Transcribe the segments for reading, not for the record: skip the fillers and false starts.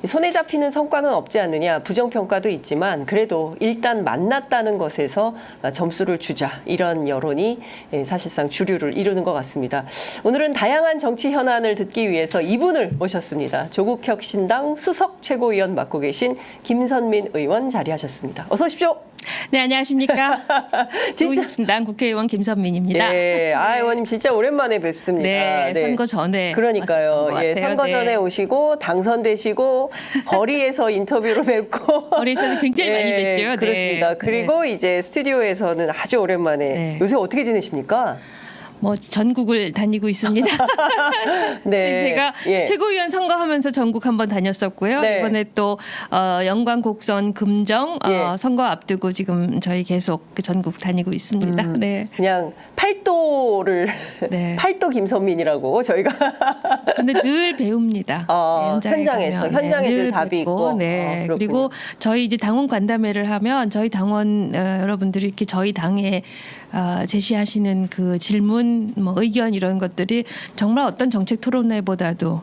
손에 잡히는 성과는 없지 않느냐, 부정평가도 있지만 그래도 일단 만났다는 것에서 점수를 주자, 이런 여론이 사실상 주류를 이루는 것 같습니다. 오늘은 다양한 정치 현안을 듣기 위해서 이분을 모셨습니다. 조국혁신당 수석 최고위원 맡고 계신 김선민 의원 자리하셨습니다. 어서 오십시오. 네, 안녕하십니까. 조국혁신당 국회의원 김선민입니다. 네, 의원님 진짜 오랜만에 뵙습니다. 네, 선거 전에. 그러니까요. 예, 선거 전에 오시고 당선되시고 거리에서 인터뷰로 뵙고. 거리에서는 굉장히 많이 뵙죠. 네. 그렇습니다. 그리고 이제 스튜디오에서는 아주 오랜만에. 요새 어떻게 지내십니까? 뭐 전국을 다니고 있습니다. 네. 제가 최고위원 선거하면서 전국 한번 다녔었고요. 이번에 또 영광, 곡선, 금정 선거 앞두고 지금 저희 계속 전국 다니고 있습니다. 네. 그냥 팔도를 팔도 김선민이라고 저희가. 근데 늘 배웁니다. 현장에서 늘 답이 있고. 네. 그리고 저희 이제 당원 간담회를 하면 저희 당원 여러분들이 이렇게 저희 당에 제시하시는 그 질문, 뭐 의견 이런 것들이 정말 어떤 정책 토론회보다도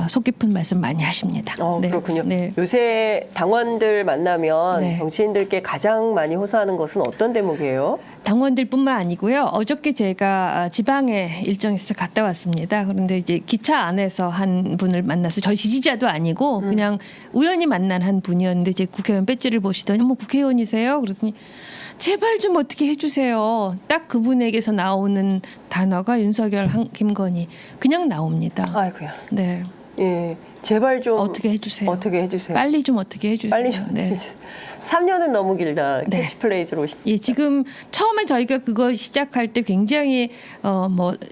속 깊은 말씀 많이 하십니다. 그렇군요. 네. 요새 당원들 만나면 정치인들께 가장 많이 호소하는 것은 어떤 대목이에요? 당원들뿐만 아니고요. 어저께 제가 지방에 일정 있어서 갔다 왔습니다. 그런데 이제 기차 안에서 한 분을 만나서 저희 지지자도 아니고 그냥 우연히 만난 한 분이었는데 이제 국회의원 배지를 보시더니 뭐 국회의원이세요? 그랬더니 제발 좀 어떻게 해주세요. 딱 그분에게서 나오는 단어가 윤석열, 김건희 그냥 나옵니다. 아이고야. 네. 예, 제발 좀 어떻게 해주세요. 어떻게 해주세요. 빨리 좀 어떻게 해주세요. 빨리 좀. 네. 3년은 너무 길다. 캐치플레이즈로. 예, 지금 처음에 저희가 그거 시작할 때 굉장히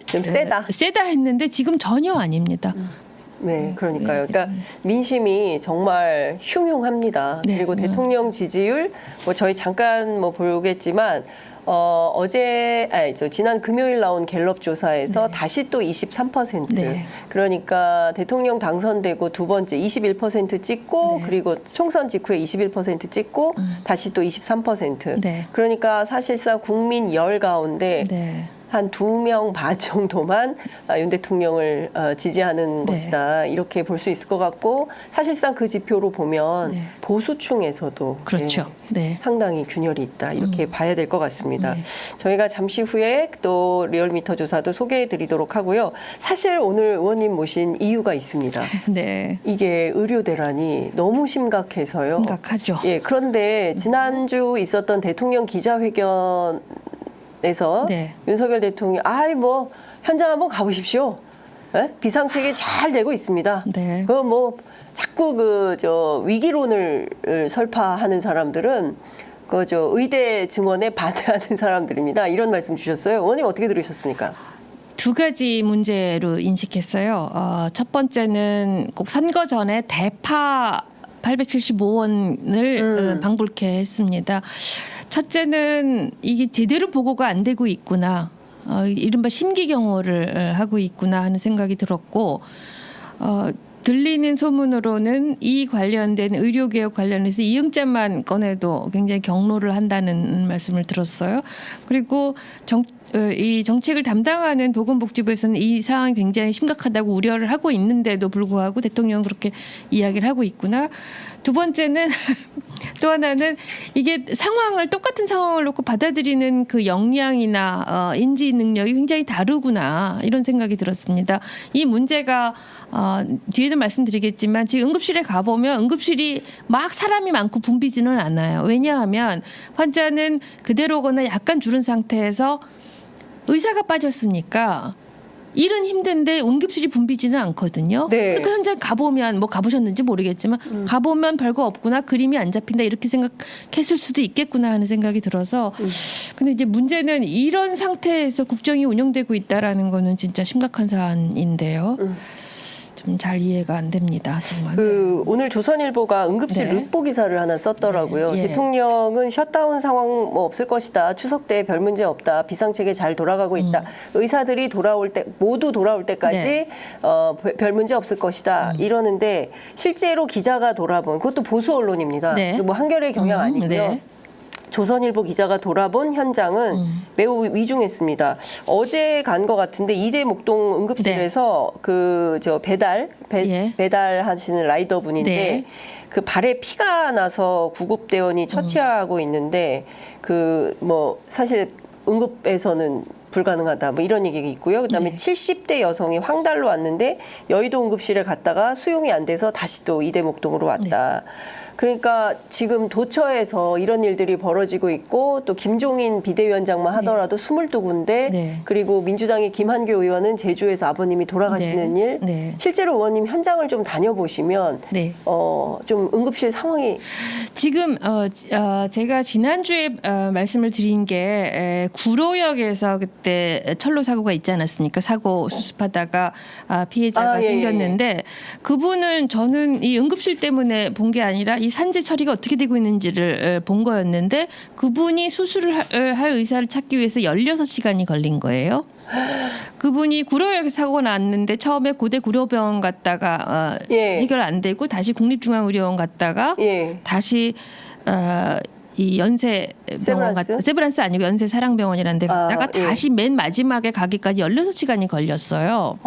좀 세다 했는데 지금 전혀 아닙니다. 네, 그러니까요. 그러니까 민심이 정말 흉흉합니다. 그리고 대통령 지지율, 뭐 저희 잠깐 뭐 보겠지만 지난 금요일 나온 갤럽 조사에서 다시 또 23%. 그러니까 대통령 당선되고 두 번째 21% 찍고 그리고 총선 직후에 21% 찍고 다시 또 23%. 그러니까 사실상 국민 열 가운데 한 2명 반 정도만 윤 대통령을 지지하는 것이다. 이렇게 볼 수 있을 것 같고, 사실상 그 지표로 보면 보수층에서도 그렇죠. 상당히 균열이 있다. 이렇게 봐야 될 것 같습니다. 저희가 잠시 후에 또 리얼미터 조사도 소개해 드리도록 하고요. 사실 오늘 의원님 모신 이유가 있습니다. 이게 의료 대란이 너무 심각해서요. 심각하죠. 예, 그런데 지난주 있었던 대통령 기자회견 에서 윤석열 대통령이 뭐 현장 한번 가보십시오. 비상책이 잘 되고 있습니다. 그 뭐 자꾸 위기론을 설파하는 사람들은 의대 증원에 반대하는 사람들입니다. 이런 말씀 주셨어요. 의원님 어떻게 들으셨습니까? 두 가지 문제로 인식했어요. 첫 번째는 꼭 선거 전에 대파 875원을 방불케 했습니다. 첫째는 이게 제대로 보고가 안 되고 있구나. 이른바 심기경호를 하고 있구나 하는 생각이 들었고, 들리는 소문으로는 이 관련된 의료개혁 관련해서 이응자만 꺼내도 굉장히 경로를 한다는 말씀을 들었어요. 그리고 이 정책을 담당하는 보건복지부에서는 이 상황이 굉장히 심각하다고 우려를 하고 있는데도 불구하고 대통령은 그렇게 이야기를 하고 있구나. 두 번째는 또 하나는 이게 똑같은 상황을 놓고 받아들이는 그 역량이나 인지 능력이 굉장히 다르구나, 이런 생각이 들었습니다. 이 문제가 뒤에도 말씀드리겠지만 지금 응급실에 가보면 응급실이 막 사람이 많고 붐비지는 않아요. 왜냐하면 환자는 그대로거나 약간 줄은 상태에서 의사가 빠졌으니까 일은 힘든데 응급실이 붐비지는 않거든요. 그러니까 현장 가보면, 뭐 가보셨는지 모르겠지만 가보면 별거 없구나, 그림이 안 잡힌다, 이렇게 생각했을 수도 있겠구나 하는 생각이 들어서. 근데 이제 문제는 이런 상태에서 국정이 운영되고 있다라는 거는 진짜 심각한 사안인데요. 좀 잘 이해가 안 됩니다. 정말. 오늘 조선일보가 응급실 르포 기사를 하나 썼더라고요. 대통령은 셧다운 상황 뭐 없을 것이다. 추석 때 별 문제 없다. 비상체계 잘 돌아가고 있다. 의사들이 모두 돌아올 때까지 별 문제 없을 것이다. 이러는데 실제로 기자가 돌아본, 그것도 보수 언론입니다. 뭐 한겨레 경향 아니고요. 조선일보 기자가 돌아본 현장은 매우 위중했습니다. 어제 간 것 같은데 이대 목동 응급실에서 그 저 배달하시는 라이더 분인데 네. 그 발에 피가 나서 구급대원이 처치하고 있는데 그 뭐 사실 응급에서는 불가능하다 뭐 이런 얘기가 있고요. 그다음에 네. 70대 여성이 황달로 왔는데 여의도 응급실에 갔다가 수용이 안 돼서 다시 또 이대 목동으로 왔다. 그러니까 지금 도처에서 이런 일들이 벌어지고 있고 또 김종인 비대위원장만 하더라도 22군데 네. 그리고 민주당의 김한교 의원은 제주에서 아버님이 돌아가시는 네. 일 네. 실제로 의원님 현장을 좀 다녀보시면 네. 좀 응급실 상황이 지금 제가 지난주에 말씀을 드린 게 구로역에서 그때 철로 사고가 있지 않았습니까? 사고 수습하다가 피해자가 예, 생겼는데 그분은 저는 이 응급실 때문에 본 게 아니라 이 산재 처리가 어떻게 되고 있는지를 본 거였는데 그분이 수술을 할 의사를 찾기 위해서 16시간이 걸린 거예요. 그분이 구로역에 사고가 났는데 처음에 고대 구로병원 갔다가 해결 안 되고 다시 국립중앙의료원 갔다가 다시 이 연세병원 세브란스 아니고 연세사랑병원이라는 데 갔다가 다시 맨 마지막에 가기까지 16시간이 걸렸어요.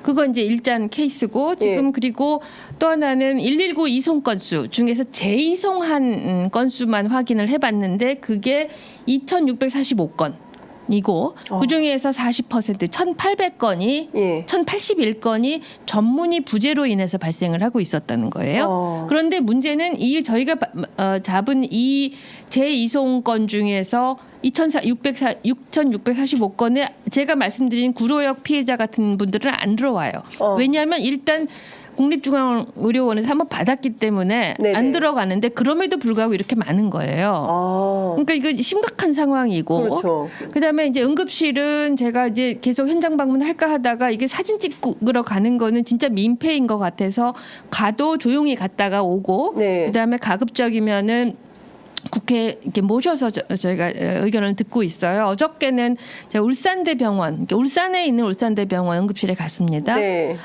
그거 이제 일단 케이스고 지금 그리고 또 하나는 119 이송 건수 중에서 재이송한 건수만 확인을 해봤는데 그게 2,645건. 이고 그중에서 40% 1,800건이 1,081건이 전문의 부재로 인해서 발생을 하고 있었다는 거예요. 그런데 문제는 이 저희가 잡은 이 재이송 건 중에서 6,645건에 제가 말씀드린 구로역 피해자 같은 분들은 안 들어와요. 왜냐하면 일단 국립중앙의료원에서 한번 받았기 때문에 안 들어가는데 그럼에도 불구하고 이렇게 많은 거예요. 그러니까 이거 심각한 상황이고 그렇죠. 그다음에 이제 응급실은 제가 이제 계속 현장 방문할까 하다가 이게 사진 찍으러 가는 거는 진짜 민폐인 것 같아서 가도 조용히 갔다가 오고 그다음에 가급적이면은 국회 이렇게 모셔서 저희가 의견을 듣고 있어요. 어저께는 제가 울산대병원, 울산에 있는 울산대병원 응급실에 갔습니다.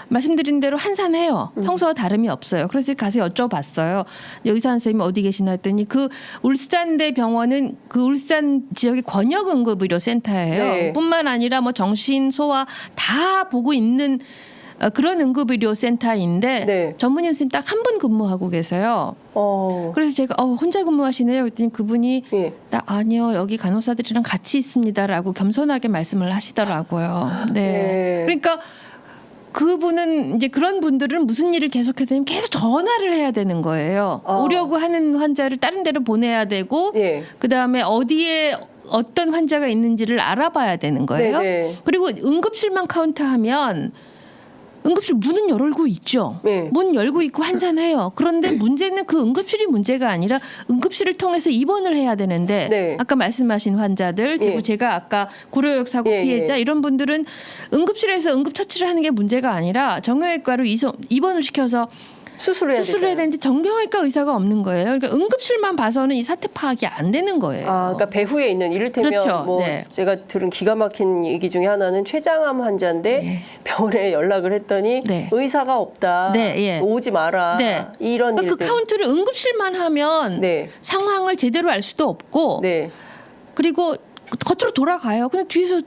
말씀드린 대로 한산해요. 평소와 다름이 없어요. 그래서 가서 여쭤봤어요. 의사 선생님이 어디 계시나 했더니 그 울산대병원은 그 울산 지역의 권역응급의료센터예요. 뿐만 아니라 뭐 정신, 소아 다 보고 있는 그런 응급의료센터인데 전문의 선생님 딱 한 분 근무하고 계세요. 그래서 제가 혼자 근무하시네요. 그랬더니 그분이 아니요 여기 간호사들이랑 같이 있습니다라고 겸손하게 말씀을 하시더라고요. 그러니까 그분은 이제 그런 분들은 무슨 일을 계속해야 되냐면 계속 전화를 해야 되는 거예요. 오려고 하는 환자를 다른 데로 보내야 되고 그다음에 어디에 어떤 환자가 있는지를 알아봐야 되는 거예요. 그리고 응급실만 카운트하면 응급실 문은 열고 있죠. 문 열고 있고 한잔해요. 그런데 문제는 그 응급실이 문제가 아니라 응급실을 통해서 입원을 해야 되는데 아까 말씀하신 환자들 그리고 제가 아까 구로역 사고 피해자 이런 분들은 응급실에서 응급처치를 하는 게 문제가 아니라 정형외과로 입원을 시켜서 수술을 해야 되는데 정형외과 의사가 없는 거예요. 그러니까 응급실만 봐서는 이 사태 파악이 안 되는 거예요. 그러니까 배후에 있는 이를테면 뭐 제가 들은 기가 막힌 얘기 중에 하나는 췌장암 환자인데 병원에 연락을 했더니 의사가 없다. 오지 마라. 이런 그러니까 일들. 그 카운트를 응급실만 하면 상황을 제대로 알 수도 없고 그리고 겉으로 돌아가요. 근데 뒤에서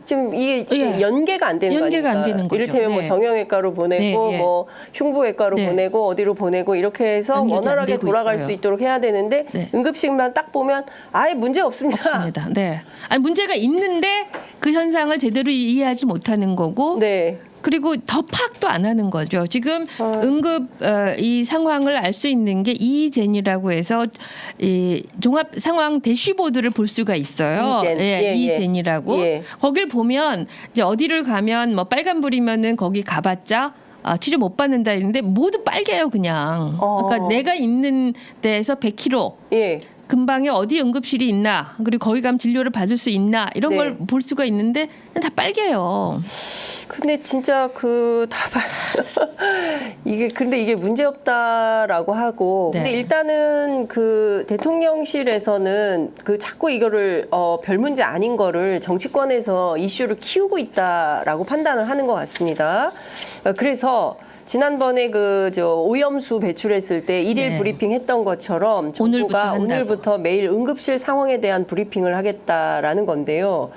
지금 이게 연계가 안 되는 연계가 거니까. 안 되는 거죠. 이를테면 뭐 정형외과로 보내고 뭐 흉부외과로 보내고 어디로 보내고 이렇게 해서 원활하게 돌아갈 수 있도록 해야 되는데 응급실만 딱 보면 아예 문제 없습니다. 없습니다. 아니 문제가 있는데 그 현상을 제대로 이해하지 못하는 거고 그리고 더 파악도 안 하는 거죠. 지금 응급 이 상황을 알 수 있는 게 이젠이라고 해서 이 종합 상황 대시보드를 볼 수가 있어요. 이젠이라고. 거길 보면 이제 어디를 가면 뭐 빨간불이면은 거기 가봤자 치료 못 받는다 이랬는데 모두 빨개요 그냥. 그러니까 내가 있는 데에서 100km. 근방에 어디 응급실이 있나 그리고 거기 가면 진료를 받을 수 있나 이런 걸 볼 수가 있는데 다 빨개요. 근데 진짜 근데 이게 문제 없다라고 하고 근데 일단은 그 대통령실에서는 그 자꾸 이거를 별 문제 아닌 거를 정치권에서 이슈를 키우고 있다라고 판단을 하는 것 같습니다. 그래서 지난번에 그 오염수 배출했을 때 일일 네. 브리핑 했던 것처럼 정부가 오늘부터 매일 응급실 상황에 대한 브리핑을 하겠다라는 건데요.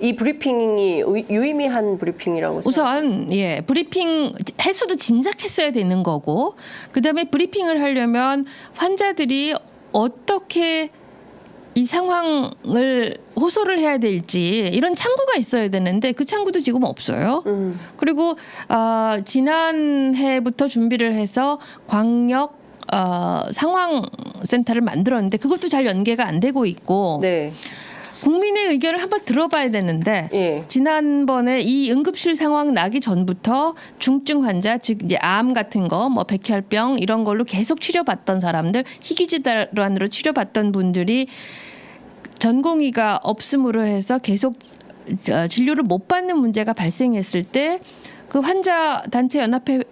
이 브리핑이 유의미한 브리핑이라고 우선 예 브리핑 횟수도 진작했어야 되는 거고, 그다음에 브리핑을 하려면 환자들이 어떻게 이 상황을 호소를 해야 될지 이런 창구가 있어야 되는데 그 창구도 지금 없어요. 그리고 지난해부터 준비를 해서 광역 상황센터를 만들었는데 그것도 잘 연계가 안 되고 있고, 네. 국민의 의견을 한번 들어봐야 되는데 예. 지난번에 이 응급실 상황 나기 전부터 중증 환자, 즉 이제 암 같은 거, 뭐 백혈병 이런 걸로 계속 치료받던 사람들, 희귀질환으로 치료받던 분들이 전공의가 없음으로 해서 계속 진료를 못 받는 문제가 발생했을 때 그 환자 단체 연합회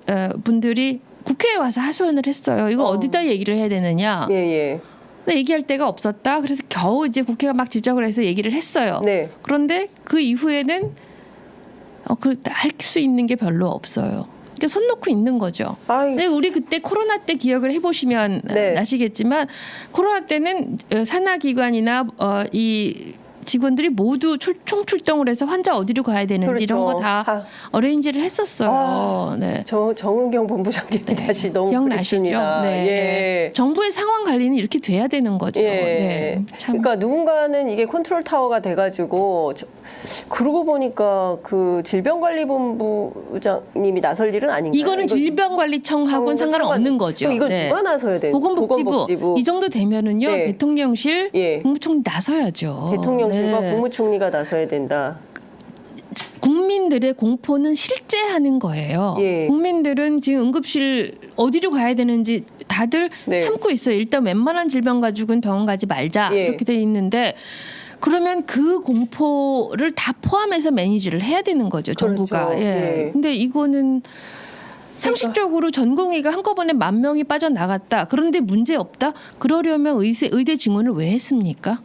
분들이 국회에 와서 하소연을 했어요. 이거 어디다 얘기를 해야 되느냐. 예, 예. 근데 얘기할 데가 없었다. 그래서 겨우 이제 국회가 막 지적을 해서 얘기를 했어요. 네. 그런데 그 이후에는 할 수 있는 게 별로 없어요. 그러니까 손 놓고 있는 거죠. 근데 우리 그때 코로나 때 기억을 해보시면 네. 아시겠지만 코로나 때는 산하기관이나 이 직원들이 모두 총출동을 해서 환자 어디로 가야 되는지 그렇죠. 이런 거 다 어레인지를 했었어요. 네. 정은경 본부장님이 다시 너무 기억나시죠? 그립습니다. 네. 예. 정부의 상황 관리는 이렇게 돼야 되는 거죠. 예. 네. 참. 그러니까 누군가는 이게 컨트롤 타워가 돼가지고 그러고 보니까 그 질병관리본부장님이 나설 일은 아닌가요? 이거는 질병관리청하고는 상관없는 거죠. 그럼 이건 네. 누가 나서야 돼요? 보건복지부. 이 정도 되면은요, 네. 대통령실, 예. 국무총리 나서야죠. 대통령실과 네. 국무총리가 나서야 된다. 국민들의 공포는 실제 하는 거예요. 예. 국민들은 지금 응급실 어디로 가야 되는지 다들 네. 참고 있어요. 일단 웬만한 질병 가지고는 병원 가지 말자 예. 이렇게 돼 있는데, 그러면 그 공포를 다 포함해서 매니지를 해야 되는 거죠, 정부가. 그렇죠. 예. 예. 근데 이거는 상식적으로 전공의가 한꺼번에 10,000명이 빠져나갔다. 그런데 문제 없다? 그러려면 의대 증원을 왜 했습니까?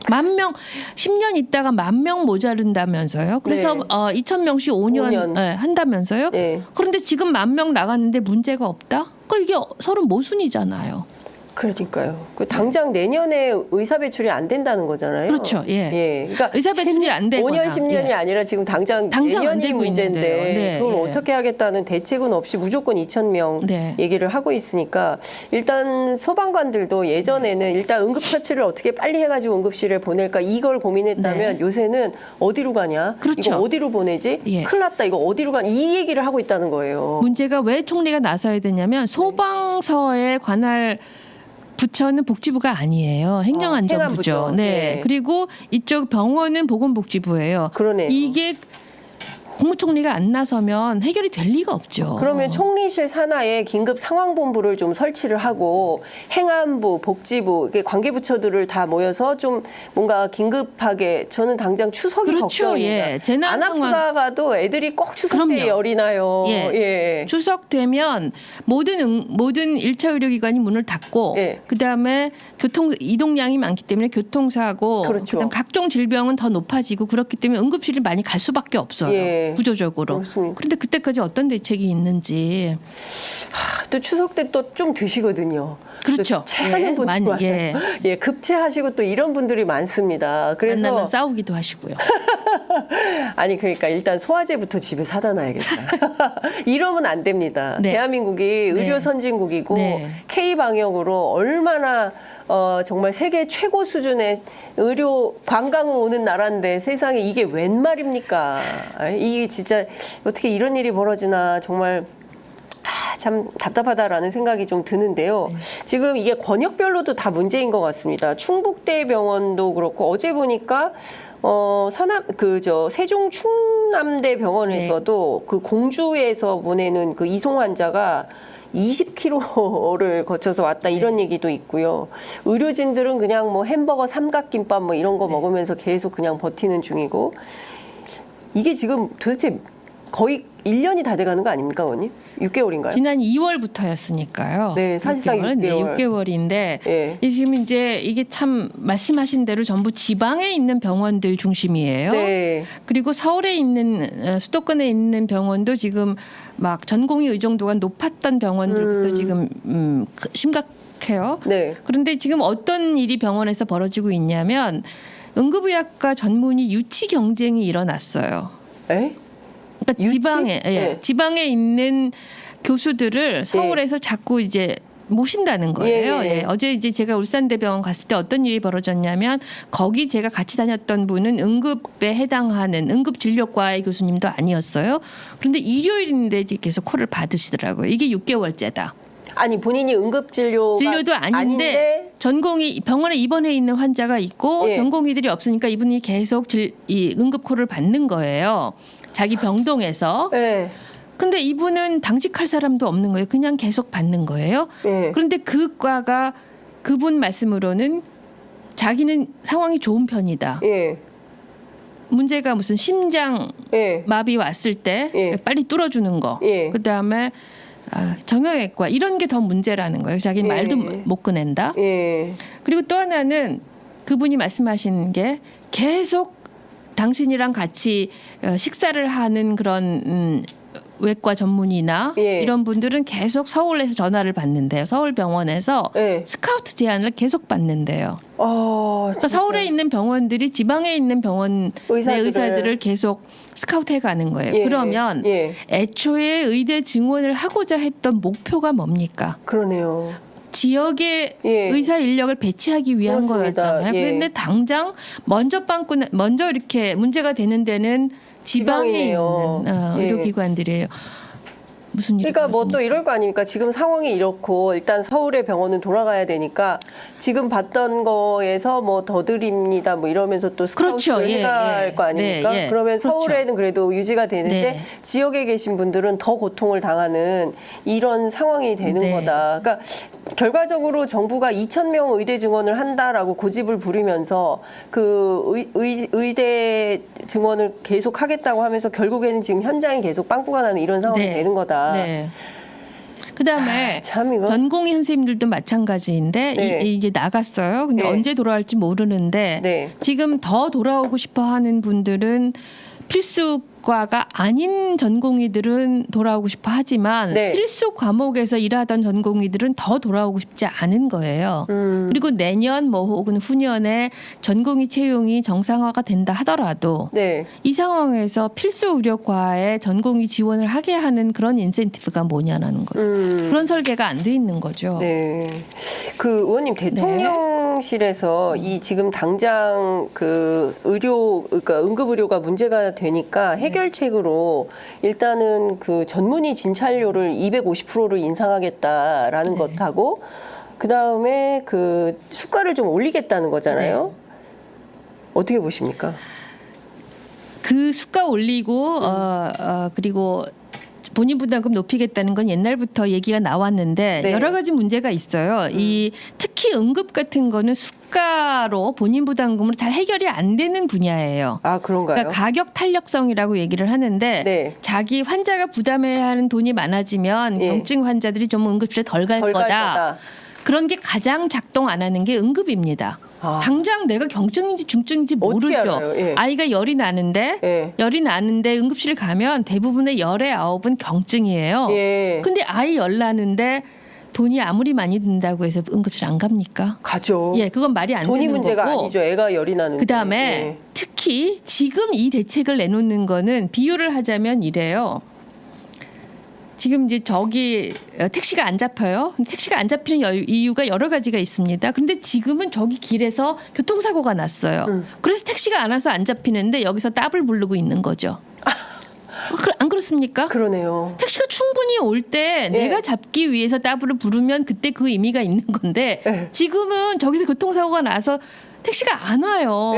10,000명, 10년 있다가 10,000명 모자른다면서요. 그래서 네. 2,000명씩 5년. 예, 한다면서요. 네. 그런데 지금 10,000명 나갔는데 문제가 없다? 그럼 이게 서로 모순이잖아요. 그러니까요. 당장 내년에 의사 배출이 안 된다는 거잖아요. 그렇죠. 예. 그러니까 의사 배출이 안 되거나. 5년, 10년이 예. 아니라 지금 당장 안 내년이 되고 문제인데 있는데요. 네, 그걸 예. 어떻게 하겠다는 대책은 없이 무조건 2,000명 네. 얘기를 하고 있으니까 일단 소방관들도 예전에는 일단 응급처치를 어떻게 빨리 해가지고 응급실에 보낼까 이걸 고민했다면 네. 요새는 어디로 가냐? 그렇죠. 이거 어디로 보내지? 예. 큰일 났다. 이거 어디로 가냐? 이 얘기를 하고 있다는 거예요. 문제가 왜 총리가 나서야 되냐면 소방서에 관할 부처는 복지부가 아니에요. 행정안전부죠. 행안부죠. 네. 네. 그리고 이쪽 병원은 보건복지부예요. 그러네요. 이게 국무총리가 안 나서면 해결이 될 리가 없죠. 그러면 총리실 산하에 긴급 상황본부를 좀 설치를 하고 행안부, 복지부, 이게 관계부처들을 다 모여서 좀 뭔가 긴급하게 저는 당장 추석이 그렇죠. 걱정입니다. 예. 재난 안 상황. 아프다가도 애들이 꼭 추석 때 그럼요. 열이 나요. 예. 예. 추석 되면 모든 1차 의료기관이 문을 닫고 예. 그다음에 이동량이 많기 때문에 교통사고 그렇죠. 그다음 각종 질병은 더 높아지고 그렇기 때문에 응급실이 많이 갈 수밖에 없어요. 예. 구조적으로. 그렇습니다. 그런데 그때까지 어떤 대책이 있는지. 또 추석 때 또 좀 드시거든요. 그렇죠. 체하는 예, 분들 많이, 많아요. 예. 예, 급체하시고 또 이런 분들이 많습니다. 그래서 만나면 싸우기도 하시고요. 아니 그러니까 일단 소화제부터 집에 사다 놔야겠다. 이러면 안 됩니다. 네. 대한민국이 의료 선진국이고 네. K 방역으로 얼마나 정말 세계 최고 수준의 의료 관광을 오는 나라인데 세상에 이게 웬 말입니까? 이게 진짜 어떻게 이런 일이 벌어지나 정말 참 답답하다라는 생각이 좀 드는데요. 네. 지금 이게 권역별로도 다 문제인 것 같습니다. 충북대병원도 그렇고 어제 보니까 세종 충남대 병원에서도 그 공주에서 보내는 그 이송 환자가 20km를 거쳐서 왔다 이런 얘기도 있고요. 의료진들은 그냥 뭐 햄버거, 삼각김밥 뭐 이런 거 먹으면서 계속 그냥 버티는 중이고 이게 지금 도대체 거의 1년이 다 돼가는 거 아닙니까, 의원님? 6개월인가요? 지난 2월부터였으니까요. 네, 사실상 6개월. 네, 6개월인데 예. 지금 이제 이게 참 말씀하신 대로 전부 지방에 있는 병원들 중심이에요. 네. 그리고 서울에 있는 수도권에 있는 병원도 지금 막 전공의 의존도가 높았던 병원들부터 지금 심각해요. 네. 그런데 지금 어떤 일이 병원에서 벌어지고 있냐면 응급의학과 전문의 유치 경쟁이 일어났어요. 에? 그러니까 유치? 지방에 네. 지방에 있는 교수들을 서울에서 자꾸 이제 모신다는 거예요. 예. 예. 어제 이제 제가 울산대병원 갔을 때 어떤 일이 벌어졌냐면 거기 제가 같이 다녔던 분은 응급에 해당하는 응급진료과의 교수님도 아니었어요. 그런데 일요일인데 이제 계속 콜을 받으시더라고요. 이게 6개월째다. 아니 본인이 응급진료가 진료도 아닌데 전공이 병원에 입원해 있는 환자가 있고 예. 전공의들이 없으니까 이분이 계속 이 응급콜을 받는 거예요. 자기 병동에서. 네. 근데 이분은 당직할 사람도 없는 거예요. 그냥 계속 받는 거예요. 네. 그런데 그 과가 그분 말씀으로는 자기는 상황이 좋은 편이다. 예. 문제가 무슨 심장 예. 마비 왔을 때 예. 빨리 뚫어주는 거. 예. 그다음에 정형외과 이런 게 더 문제라는 거예요. 자기는 예. 말도 못 꺼낸다. 예. 그리고 또 하나는 그분이 말씀하신 게 계속 당신이랑 같이 식사를 하는 그런 외과 전문의나 예. 이런 분들은 계속 서울에서 전화를 받는데요. 서울병원에서 예. 스카우트 제안을 계속 받는데요. 진짜. 그러니까 서울에 있는 병원들이 지방에 있는 병원 의사들을 계속 스카우트해 가는 거예요. 예. 그러면 예. 애초에 의대 증원을 하고자 했던 목표가 뭡니까? 그러네요. 지역의 예. 의사 인력을 배치하기 위한 그렇습니다. 거였잖아요. 예. 그런데 당장 먼저 이렇게 문제가 되는 데는 지방에 지방이네요. 있는 예. 의료기관들이에요. 무슨 일이 그러니까 뭐 또 벌어졌습니까? 이럴 거 아닙니까? 지금 상황이 이렇고 일단 서울의 병원은 돌아가야 되니까 지금 봤던 거에서 뭐 더 드립니다 뭐 이러면서 또 스카우트를 그렇죠. 예, 해갈 예. 거 아닙니까? 네, 예. 그러면 그렇죠. 서울에는 그래도 유지가 되는데 네. 지역에 계신 분들은 더 고통을 당하는 이런 상황이 되는 네. 거다. 그러니까 결과적으로 정부가 2,000명 의대 증원을 한다라고 고집을 부리면서 그 의대 증원을 계속 하겠다고 하면서 결국에는 지금 현장이 계속 빵꾸가 나는 이런 상황이 네. 되는 거다. 네. 그다음에 참 이거 전공의 선생님들도 마찬가지인데 네. 이제 나갔어요. 근데 네. 언제 돌아올지 모르는데 네. 지금 더 돌아오고 싶어 하는 분들은 필수과가 아닌 전공의들은 돌아오고 싶어 하지만 네. 필수 과목에서 일하던 전공의들은 더 돌아오고 싶지 않은 거예요. 그리고 내년 뭐 혹은 후년에 전공의 채용이 정상화가 된다 하더라도 네. 이 상황에서 필수 의료과에 전공의 지원을 하게 하는 그런 인센티브가 뭐냐는 거예요. 그런 설계가 안 돼 있는 거죠. 네. 그 의원님 대통령실에서 이 지금 당장 그 그러니까 응급의료가 문제가 되니까 해결책으로 일단은 그 전문의 진찰료를 250%를 인상하겠다라는 것하고 그 다음에 그 수가를 좀 올리겠다는 거잖아요. 어떻게 보십니까? 그 수가 올리고 그리고 본인 부담금 높이겠다는 건 옛날부터 얘기가 나왔는데 네. 여러 가지 문제가 있어요. 이 특히 응급 같은 거는 수가로 본인 부담금으로 잘 해결이 안 되는 분야예요. 아, 그런가요? 그러니까 가격 탄력성이라고 얘기를 하는데 네. 자기 환자가 부담해야 하는 돈이 많아지면 예. 경증 환자들이 좀 응급실에 덜 갈 거다. 그런 게 가장 작동 안 하는 게 응급입니다. 아. 당장 내가 경증인지 중증인지 어떻게 모르죠. 알아요? 예. 아이가 열이 나는데 응급실에 가면 대부분의 열의 9은 경증이에요. 예. 근데 아이 열 나는데 돈이 아무리 많이 든다고 해서 응급실 안 갑니까? 가죠. 예, 그건 말이 안 돈이 되는 문제가 거고. 아니죠. 애가 열이 나는데. 그다음에 예. 특히 지금 이 대책을 내놓는 거는 비유를 하자면 이래요. 지금 이제 저기 택시가 안 잡혀요. 택시가 안 잡히는 이유가 여러 가지가 있습니다. 그런데 지금은 저기 길에서 교통사고가 났어요. 그래서 택시가 안 와서 안 잡히는데 여기서 따블 부르고 있는 거죠. 안 그렇습니까? 그러네요. 택시가 충분히 올 때 내가 잡기 위해서 따블을 부르면 그때 그 의미가 있는 건데 지금은 저기서 교통사고가 나서 택시가 안 와요.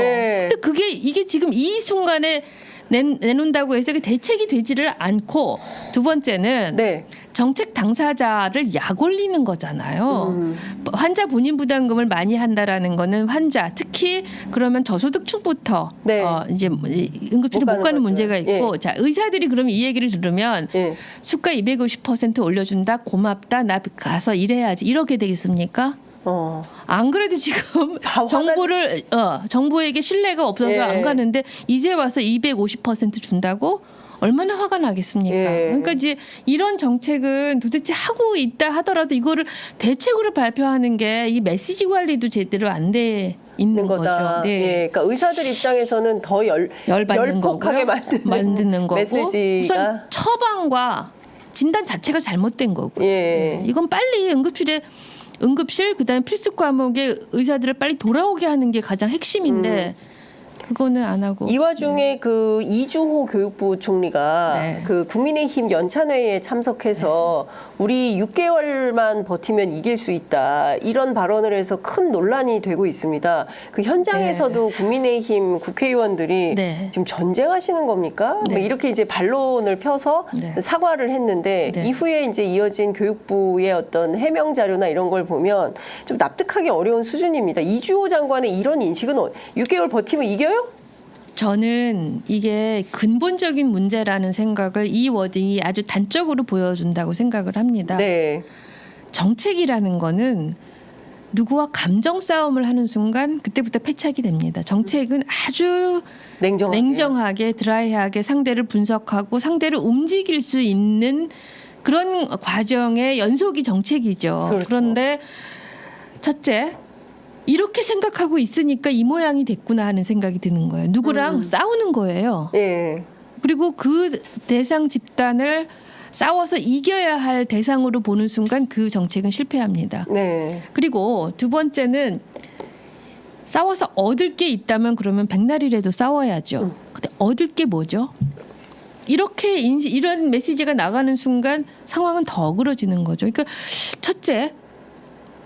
근데 이게 지금 이 순간에 내놓는다고 해서 그 대책이 되지를 않고 두 번째는 네. 정책 당사자를 약 올리는 거잖아요. 환자 본인 부담금을 많이 한다라는 거는 환자 특히 그러면 저소득층부터 네. 이제 응급실에 못 가는 거죠. 문제가 있고 예. 자 의사들이 그러면 이 얘기를 들으면 예. 수가 250% 올려준다 고맙다 나 가서 일해야지 이렇게 되겠습니까? 안 그래도 지금 정부를 정부에게 신뢰가 없어서 예. 안 가는데 이제 와서 250% 준다고 얼마나 화가 나겠습니까? 예. 그러니까 이제 이런 정책은 도대체 하고 있다 하더라도 이거를 대책으로 발표하는 게 이 메시지 관리도 제대로 안 돼 있는 거다. 거죠. 네. 예, 그러니까 의사들 입장에서는 더 열폭하게 만드는 거고 메시지가 우선 처방과 진단 자체가 잘못된 거고. 예. 이건 빨리 응급실 그다음에 필수 과목에 의사들을 빨리 돌아오게 하는 게 가장 핵심인데 그거는 안 하고. 이 와중에 그 이주호 교육부 총리가 네. 그 국민의힘 연찬회에 참석해서 우리 6개월만 버티면 이길 수 있다 이런 발언을 해서 큰 논란이 되고 있습니다. 그 현장에서도 국민의힘 국회의원들이 네. 지금 전쟁하시는 겁니까? 네. 뭐 이렇게 이제 반론을 펴서 네. 사과를 했는데 네. 이후에 이제 이어진 교육부의 어떤 해명 자료나 이런 걸 보면 좀 납득하기 어려운 수준입니다. 이주호 장관의 이런 인식은 6개월 버티면 이겨요? 저는 이게 근본적인 문제라는 생각을 이 워딩이 아주 단적으로 보여준다고 생각을 합니다. 네. 정책이라는 거는 누구와 감정 싸움을 하는 순간 그때부터 패착이 됩니다. 정책은 아주 냉정하게 드라이하게 상대를 분석하고 상대를 움직일 수 있는 그런 과정의 연속이 정책이죠. 그렇죠. 그런데 첫째, 이렇게 생각하고 있으니까 이 모양이 됐구나 하는 생각이 드는 거예요. 누구랑 싸우는 거예요. 예. 그리고 그 대상 집단을 싸워서 이겨야 할 대상으로 보는 순간 그 정책은 실패합니다. 네. 그리고 두 번째는 싸워서 얻을 게 있다면 그러면 백날이라도 싸워야죠. 근데 얻을 게 뭐죠? 이렇게 이런 메시지가 나가는 순간 상황은 더 어그러지는 거죠. 그러니까 첫째,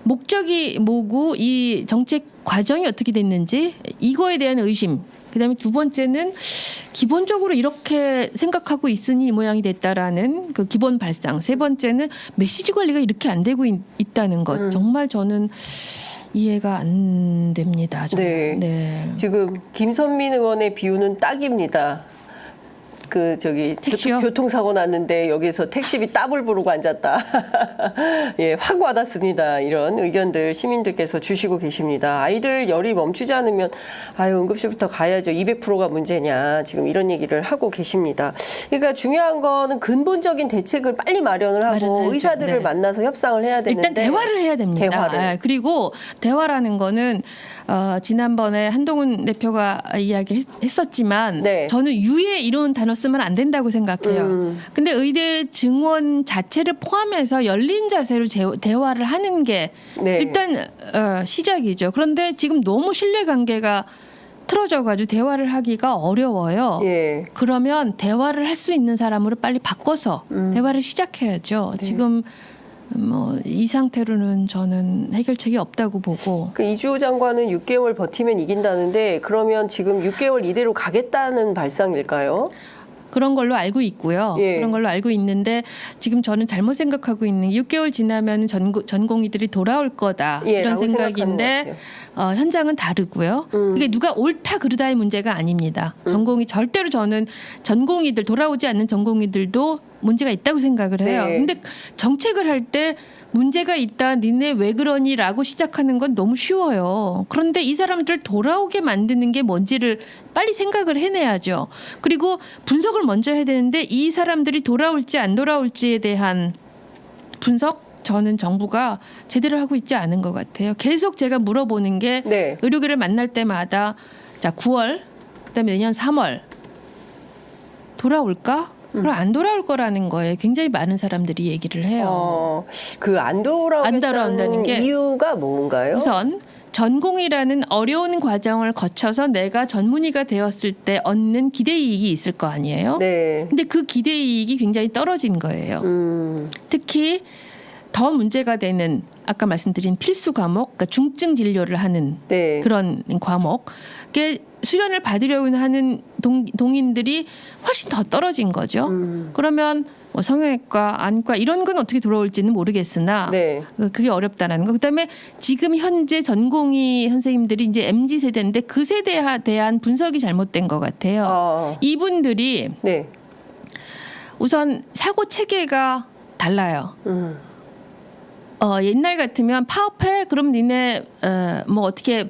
목적이 뭐고 이 정책 과정이 어떻게 됐는지 이거에 대한 의심. 그다음에 두 번째는 기본적으로 이렇게 생각하고 있으니 이 모양이 됐다라는 그 기본 발상. 세 번째는 메시지 관리가 이렇게 안 되고 있다는 것. 정말 저는 이해가 안 됩니다. 네. 네. 지금 김선민 의원의 비유는 딱입니다. 그 저기 교통사고 났는데 여기서 택시비 따블 부르고 앉았다. 예, 확 와닿습니다. 이런 의견들 시민들께서 주시고 계십니다. 아이들 열이 멈추지 않으면 아유 응급실부터 가야죠. 200%가 문제냐. 지금 이런 얘기를 하고 계십니다. 그러니까 중요한 거는 근본적인 대책을 빨리 마련을 하고 마련해야죠. 의사들을 네. 만나서 협상을 해야 되는데 일단 대화를 해야 됩니다. 대화를. 그리고 대화라는 거는 지난번에 한동훈 대표가 이야기를 했었지만 네. 저는 유예 이런 단어 쓰면 안 된다고 생각해요. 근데 의대 증원 자체를 포함해서 열린 자세로 대화를 하는 게 네. 일단 시작이죠. 그런데 지금 너무 신뢰관계가 틀어져가지고 대화를 하기가 어려워요. 예. 그러면 대화를 할 수 있는 사람으로 빨리 바꿔서 대화를 시작해야죠. 네. 지금 뭐 이 상태로는 저는 해결책이 없다고 보고. 그 이주호 장관은 6개월 버티면 이긴다는데 그러면 지금 6개월 이대로 가겠다는 발상일까요? 그런 걸로 알고 있고요. 예. 그런 걸로 알고 있는데 지금 저는 잘못 생각하고 있는 6개월 지나면 전공의들이 돌아올 거다 예, 이런 라고 생각인데 현장은 다르고요. 그게 누가 옳다 그르다의 문제가 아닙니다. 전공의 절대로 저는 전공의들 돌아오지 않는 전공의들도 문제가 있다고 생각을 해요. 네. 근데 정책을 할 때 문제가 있다, 니네 왜 그러니라고 시작하는 건 너무 쉬워요. 그런데 이 사람들 돌아오게 만드는 게 뭔지를 빨리 생각을 해내야죠. 그리고 분석을 먼저 해야 되는데 이 사람들이 돌아올지 안 돌아올지에 대한 분석 저는 정부가 제대로 하고 있지 않은 것 같아요. 계속 제가 물어보는 게 네. 의료계를 만날 때마다 자 9월 그다음에 내년 3월 돌아올까? 그럼 안 돌아올 거라는 거에 굉장히 많은 사람들이 얘기를 해요. 그 안 돌아온다는 게 이유가 뭔가요? 우선 전공이라는 어려운 과정을 거쳐서 내가 전문의가 되었을 때 얻는 기대이익이 있을 거 아니에요. 네. 근데 그 기대이익이 굉장히 떨어진 거예요. 특히 더 문제가 되는 아까 말씀드린 필수 과목, 그러니까 중증 진료를 하는 네. 그런 과목. 그게 수련을 받으려고 하는 동인들이 훨씬 더 떨어진 거죠. 그러면 뭐 성형외과, 안과 이런 건 어떻게 돌아올지는 모르겠으나 네. 그게 어렵다라는 거. 그다음에 지금 현재 전공의 선생님들이 이제 MZ 세대인데 그 세대에 대한 분석이 잘못된 것 같아요. 이분들이 네. 우선 사고 체계가 달라요. 옛날 같으면 파업해? 그럼 니네 뭐 어떻게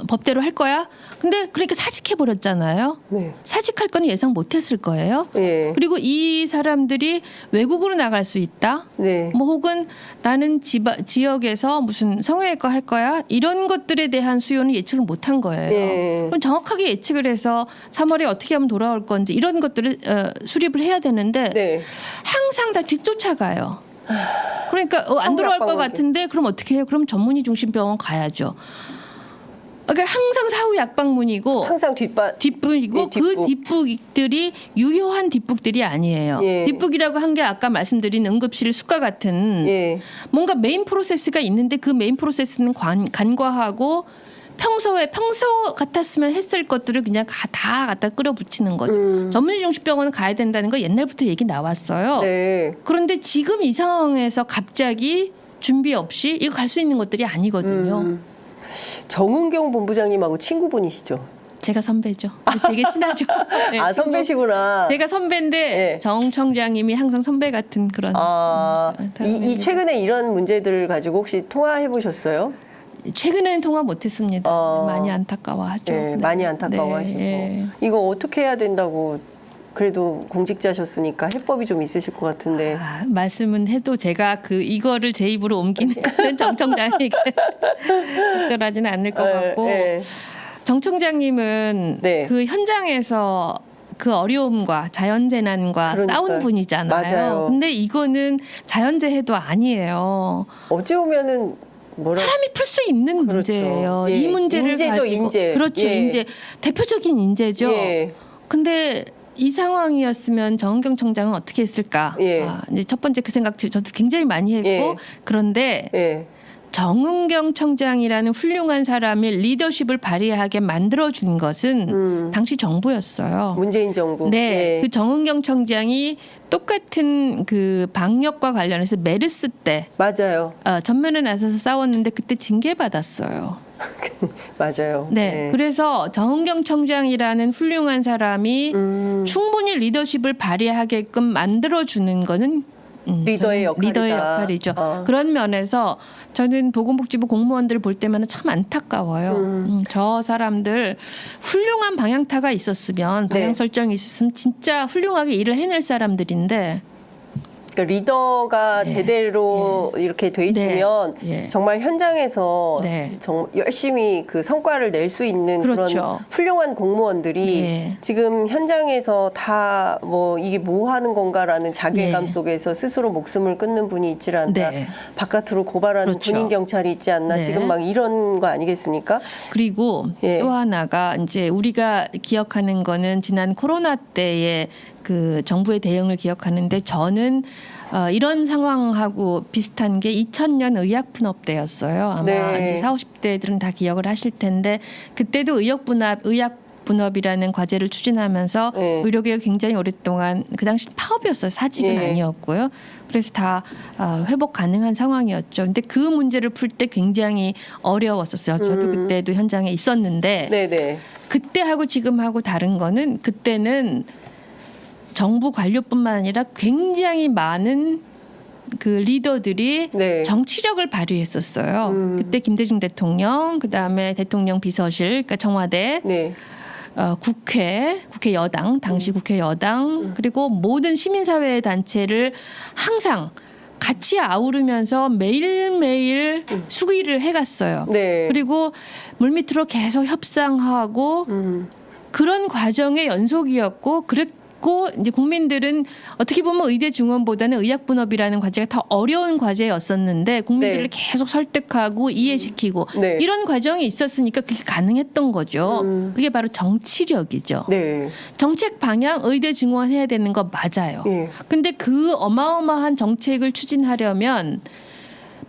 법대로 할 거야? 근데 그러니까 사직해 버렸잖아요. 네. 사직할 거는 예상 못했을 거예요. 네. 그리고 이 사람들이 외국으로 나갈 수 있다. 네. 뭐 혹은 나는 지역에서 무슨 성형외과 할 거야. 이런 것들에 대한 수요는 예측을 못한 거예요. 네. 그럼 정확하게 예측을 해서 3월에 어떻게 하면 돌아올 건지 이런 것들을 수립을 해야 되는데 네. 항상 다 뒤쫓아가요. 그러니까 안 돌아올 것 같은데 그럼 어떻게 해요? 그럼 전문의 중심 병원 가야죠. 그러니까 항상 사후 약방문이고 항상 뒷북이고 예, 뒷북. 그 뒷북들이 유효한 뒷북들이 아니에요. 예. 뒷북이라고 한 게 아까 말씀드린 응급실 숫과 같은 예. 뭔가 메인 프로세스가 있는데 그 메인 프로세스는 간과하고 평소 같았으면 했을 것들을 그냥 다 갖다 끌어붙이는 거죠. 전문의 중심 병원은 가야 된다는 거 옛날부터 얘기 나왔어요. 네. 그런데 지금 이 상황에서 갑자기 준비 없이 이거 갈 수 있는 것들이 아니거든요. 정은경 본부장님하고 친구분이시죠? 제가 선배죠. 되게 친하죠. 네, 선배시구나. 제가 선배인데 네. 정 청장님이 항상 선배 같은 그런. 이 최근에 이런 문제들을 가지고 혹시 통화해 보셨어요? 최근에는 통화 못했습니다. 많이 안타까워하죠. 네, 많이 안타까워하시고 네. 이거 어떻게 해야 된다고. 그래도 공직자셨으니까 해법이 좀 있으실 것 같은데. 말씀은 해도 제가 이거를 제 입으로 옮기는 거는 정 청장에게 적절하지는 않을 것 같고. 정 청장님은 네. 그 현장에서 그 어려움과 자연재난과 싸운 분이잖아요. 맞아요. 근데 이거는 자연재해도 아니에요. 어찌 보면은 사람이 풀 수 있는 그렇죠. 문제예요. 예. 이 문제를 인재죠, 가지고 인재. 그렇죠. 예. 인재 대표적인 인재죠. 예. 근데 이 상황이었으면 정은경 청장은 어떻게 했을까? 예. 이제 첫 번째 그 생각 저도 굉장히 많이 했고 예. 그런데 예. 정은경 청장이라는 훌륭한 사람이 리더십을 발휘하게 만들어준 것은 당시 정부였어요. 문재인 정부. 네, 예. 그 정은경 청장이 똑같은 그 방역과 관련해서 메르스 때 맞아요. 전면에 나서서 싸웠는데 그때 징계받았어요. 맞아요. 네, 그래서 정은경 청장이라는 훌륭한 사람이 충분히 리더십을 발휘하게끔 만들어주는 거는 리더의 역할이죠. 그런 면에서 저는 보건복지부 공무원들 볼 때마다 참 안타까워요. 저 사람들 훌륭한 방향타가 있었으면 방향 설정이 있었으면 진짜 훌륭하게 일을 해낼 사람들인데 그러니까 리더가 제대로 이렇게 돼 있으면 정말 현장에서 열심히 그 성과를 낼 수 있는 그런 훌륭한 공무원들이 지금 현장에서 다 뭐 이게 뭐 하는 건가라는 자괴감 속에서 스스로 목숨을 끊는 분이 있질 않나. 바깥으로 고발하는 군인 경찰이 있지 않나. 지금 막 이런 거 아니겠습니까? 그리고 또 하나가 이제 우리가 기억하는 거는 지난 코로나 때의 그 정부의 대응을 기억하는데 저는 이런 상황하고 비슷한 게 2000년 의약분업 때였어요. 아마 이제 40, 50대들은 다 기억을 하실 텐데 그때도 의약분업이라는 과제를 추진하면서 의료개혁 굉장히 오랫동안 그 당시 파업이었어요. 사직은 아니었고요. 그래서 다 회복 가능한 상황이었죠. 근데 그 문제를 풀 때 굉장히 어려웠었어요. 저도 그때도 현장에 있었는데 그때하고 지금하고 다른 거는 그때는 정부 관료뿐만 아니라 굉장히 많은 그 리더들이 정치력을 발휘했었어요. 그때 김대중 대통령, 그다음에 대통령 비서실, 그러니까 청와대, 국회 여당, 당시 국회 여당, 그리고 모든 시민사회 단체를 항상 같이 아우르면서 매일매일 수기를 해갔어요. 그리고 물밑으로 계속 협상하고 그런 과정의 연속이었고 이제 국민들은 어떻게 보면 의대 중원보다는 의약분업이라는 과제가 더 어려운 과제였었는데 국민들을 계속 설득하고 이해시키고 이런 과정이 있었으니까 그게 가능했던 거죠. 그게 바로 정치력이죠. 정책 방향 의대 증원해야 되는 거 맞아요. 근데 그 어마어마한 정책을 추진하려면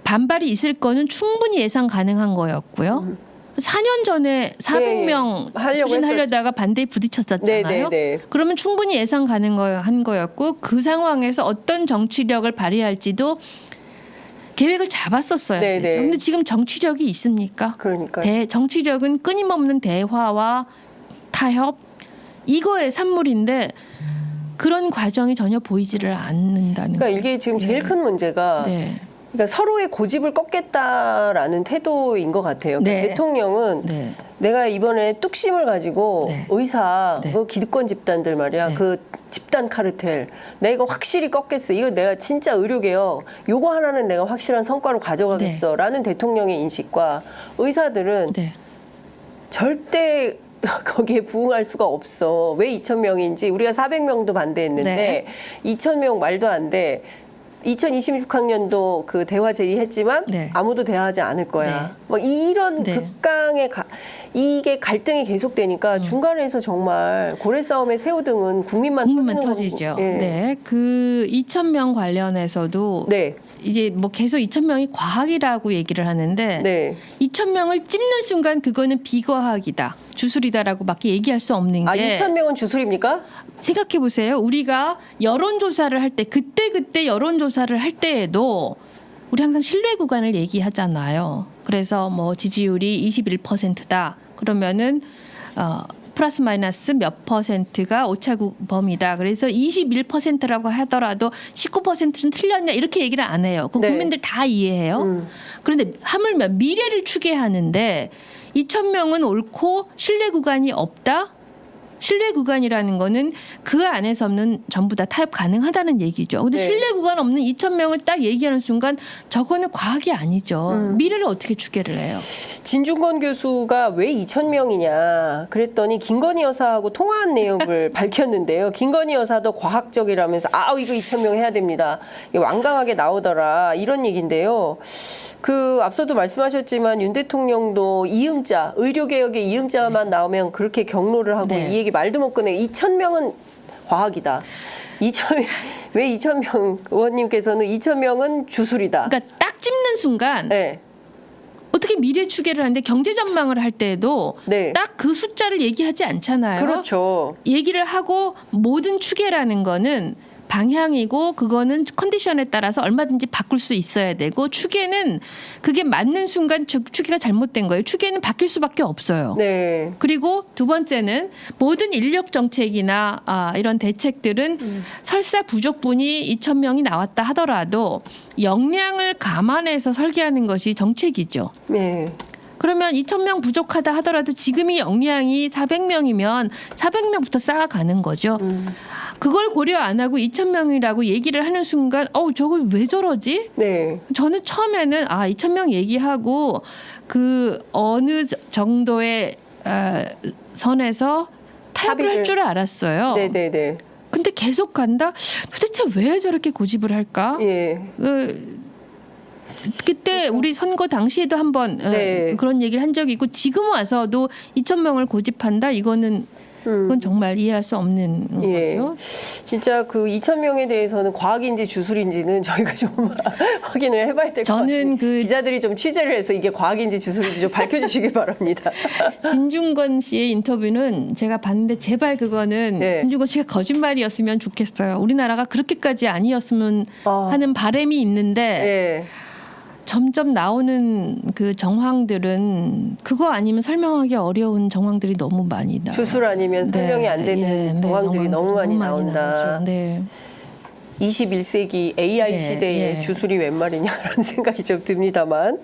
반발이 있을 거는 충분히 예상 가능한 거였고요. 4년 전에 400명 하려고 추진하려다가 반대에 부딪혔었잖아요. 그러면 충분히 예상 가능한 거였고 그 상황에서 어떤 정치력을 발휘할지도 계획을 잡았었어요. 그런데 지금 정치력이 있습니까? 그러니까요. 정치력은 끊임없는 대화와 타협 이거의 산물인데 그런 과정이 전혀 보이지를 않는다는 그러니까 거예요. 이게 지금 제일 큰 문제가 그러니까 서로의 고집을 꺾겠다라는 태도인 것 같아요. 그러니까 대통령은 내가 이번에 뚝심을 가지고 의사, 그 기득권 집단들 말이야. 그 집단 카르텔 내가 확실히 꺾겠어. 이거 내가 진짜 의료개혁 요거 하나는 내가 확실한 성과로 가져가겠어 라는 대통령의 인식과 의사들은 절대 거기에 부응할 수가 없어. 왜 2,000명인지 우리가 400명도 반대했는데 2,000명 말도 안 돼. 2026학년도 그 대화 제의했지만 아무도 대화하지 않을 거야. 뭐 이런 극강의 이게 갈등이 계속되니까 중간에서 정말 고래 싸움의 새우등은 국민만 터지죠. 그 2,000명 관련해서도 이제 뭐 계속 2,000명이 과학이라고 얘기를 하는데 2,000명을 찝는 순간 그거는 비과학이다. 주술이다라고밖에 얘기할 수 없는 게 2,000명은 주술입니까? 생각해 보세요. 우리가 여론조사를 할 때 그때 여론조사를 할 때에도 우리 항상 신뢰 구간을 얘기하잖아요. 그래서 뭐 지지율이 21%다. 그러면은 플러스 마이너스 몇 퍼센트가 오차 범위다. 그래서 21%라고 하더라도 19%는 틀렸냐 이렇게 얘기를 안 해요. 그 국민들 다 이해해요. 그런데 하물며 미래를 추계하는데 2,000명은 옳고 신뢰 구간이 없다. 신뢰 구간이라는 거는 그 안에서는 전부 다 타협 가능하다는 얘기죠. 근데 신뢰 구간 없는 2,000명을 딱 얘기하는 순간 저거는 과학이 아니죠. 미래를 어떻게 추계를 해요? 진중권 교수가 왜 2,000명이냐 그랬더니 김건희 여사하고 통화한 내용을 밝혔는데요. 김건희 여사도 과학적이라면서 이거 2,000명 해야 됩니다. 완강하게 나오더라 이런 얘기인데요. 그 앞서도 말씀하셨지만 윤 대통령도 이응자 의료개혁의 이응자만 나오면 그렇게 경로를 하고 이 얘기 말도 못 꺼내. 2,000명은 과학이다. 왜 2,000명 의원님께서는 2,000명은 주술이다. 그러니까 딱 찝는 순간 어떻게 미래 추계를 하는데 경제 전망을 할 때에도 딱 그 숫자를 얘기하지 않잖아요. 그렇죠. 얘기를 하고 모든 추계라는 거는 방향이고 그거는 컨디션에 따라서 얼마든지 바꿀 수 있어야 되고 추계는 그게 맞는 순간 추계가 잘못된 거예요. 추계는 바뀔 수밖에 없어요. 그리고 두 번째는 모든 인력 정책이나 이런 대책들은 설사 부족분이 2,000명이 나왔다 하더라도 역량을 감안해서 설계하는 것이 정책이죠. 그러면 2,000명 부족하다 하더라도 지금이 역량이 400명이면 400명부터 쌓아가는 거죠. 그걸 고려 안 하고 2,000명이라고 얘기를 하는 순간 저걸 왜 저러지? 저는 처음에는 2,000명 얘기하고 그 어느 정도의 선에서 타협을 할 줄 알았어요. 근데 계속 간다? 도대체 왜 저렇게 고집을 할까? 그때 우리 선거 당시에도 한번 그런 얘기를 한 적이 있고 지금 와서도 2,000명을 고집한다? 그건 정말 이해할 수 없는 거죠. 진짜 그 2,000명에 대해서는 과학인지 주술인지는 저희가 좀 확인을 해봐야 될 것 같습니다. 기자들이 좀 취재를 해서 이게 과학인지 주술인지 좀 밝혀주시기 바랍니다. 진중권 씨의 인터뷰는 제가 봤는데 제발 그거는 진중권 씨가 거짓말이었으면 좋겠어요. 우리나라가 그렇게까지 아니었으면 하는 바람이 있는데 점점 나오는 그 정황들은 그거 아니면 설명하기 어려운 정황들이 너무 많이 나와요. 주술 아니면 설명이 안 되는 정황들이 너무 많이 나온다. 21세기 AI 시대에 주술이 웬 말이냐라는 생각이 좀 듭니다만.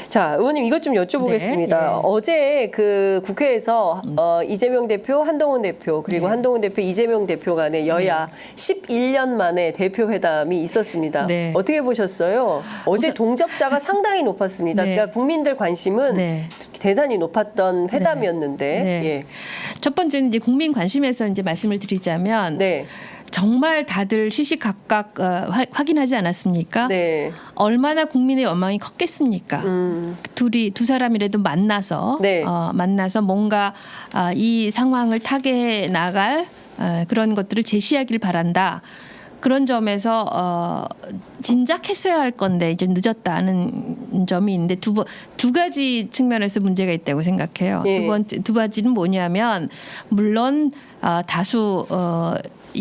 자, 의원님 이것 좀 여쭤보겠습니다. 어제 그 국회에서 이재명 대표, 한동훈 대표 그리고 한동훈 대표, 이재명 대표 간의 여야 11년 만에 대표 회담이 있었습니다. 어떻게 보셨어요? 어제 동접자가 상당히 높았습니다. 그러니까 국민들 관심은 대단히 높았던 회담이었는데. 첫 번째는 이제 국민 관심에서 이제 말씀을 드리자면 정말 다들 시시각각 확인하지 않았습니까? 얼마나 국민의 원망이 컸겠습니까? 두 사람이라도 만나서 뭔가 이 상황을 타개해 나갈 그런 것들을 제시하길 바란다. 그런 점에서 진작했어야 할 건데 좀 늦었다는 점이 있는데 두 가지 측면에서 문제가 있다고 생각해요. 예. 두 가지는 뭐냐면 물론 다수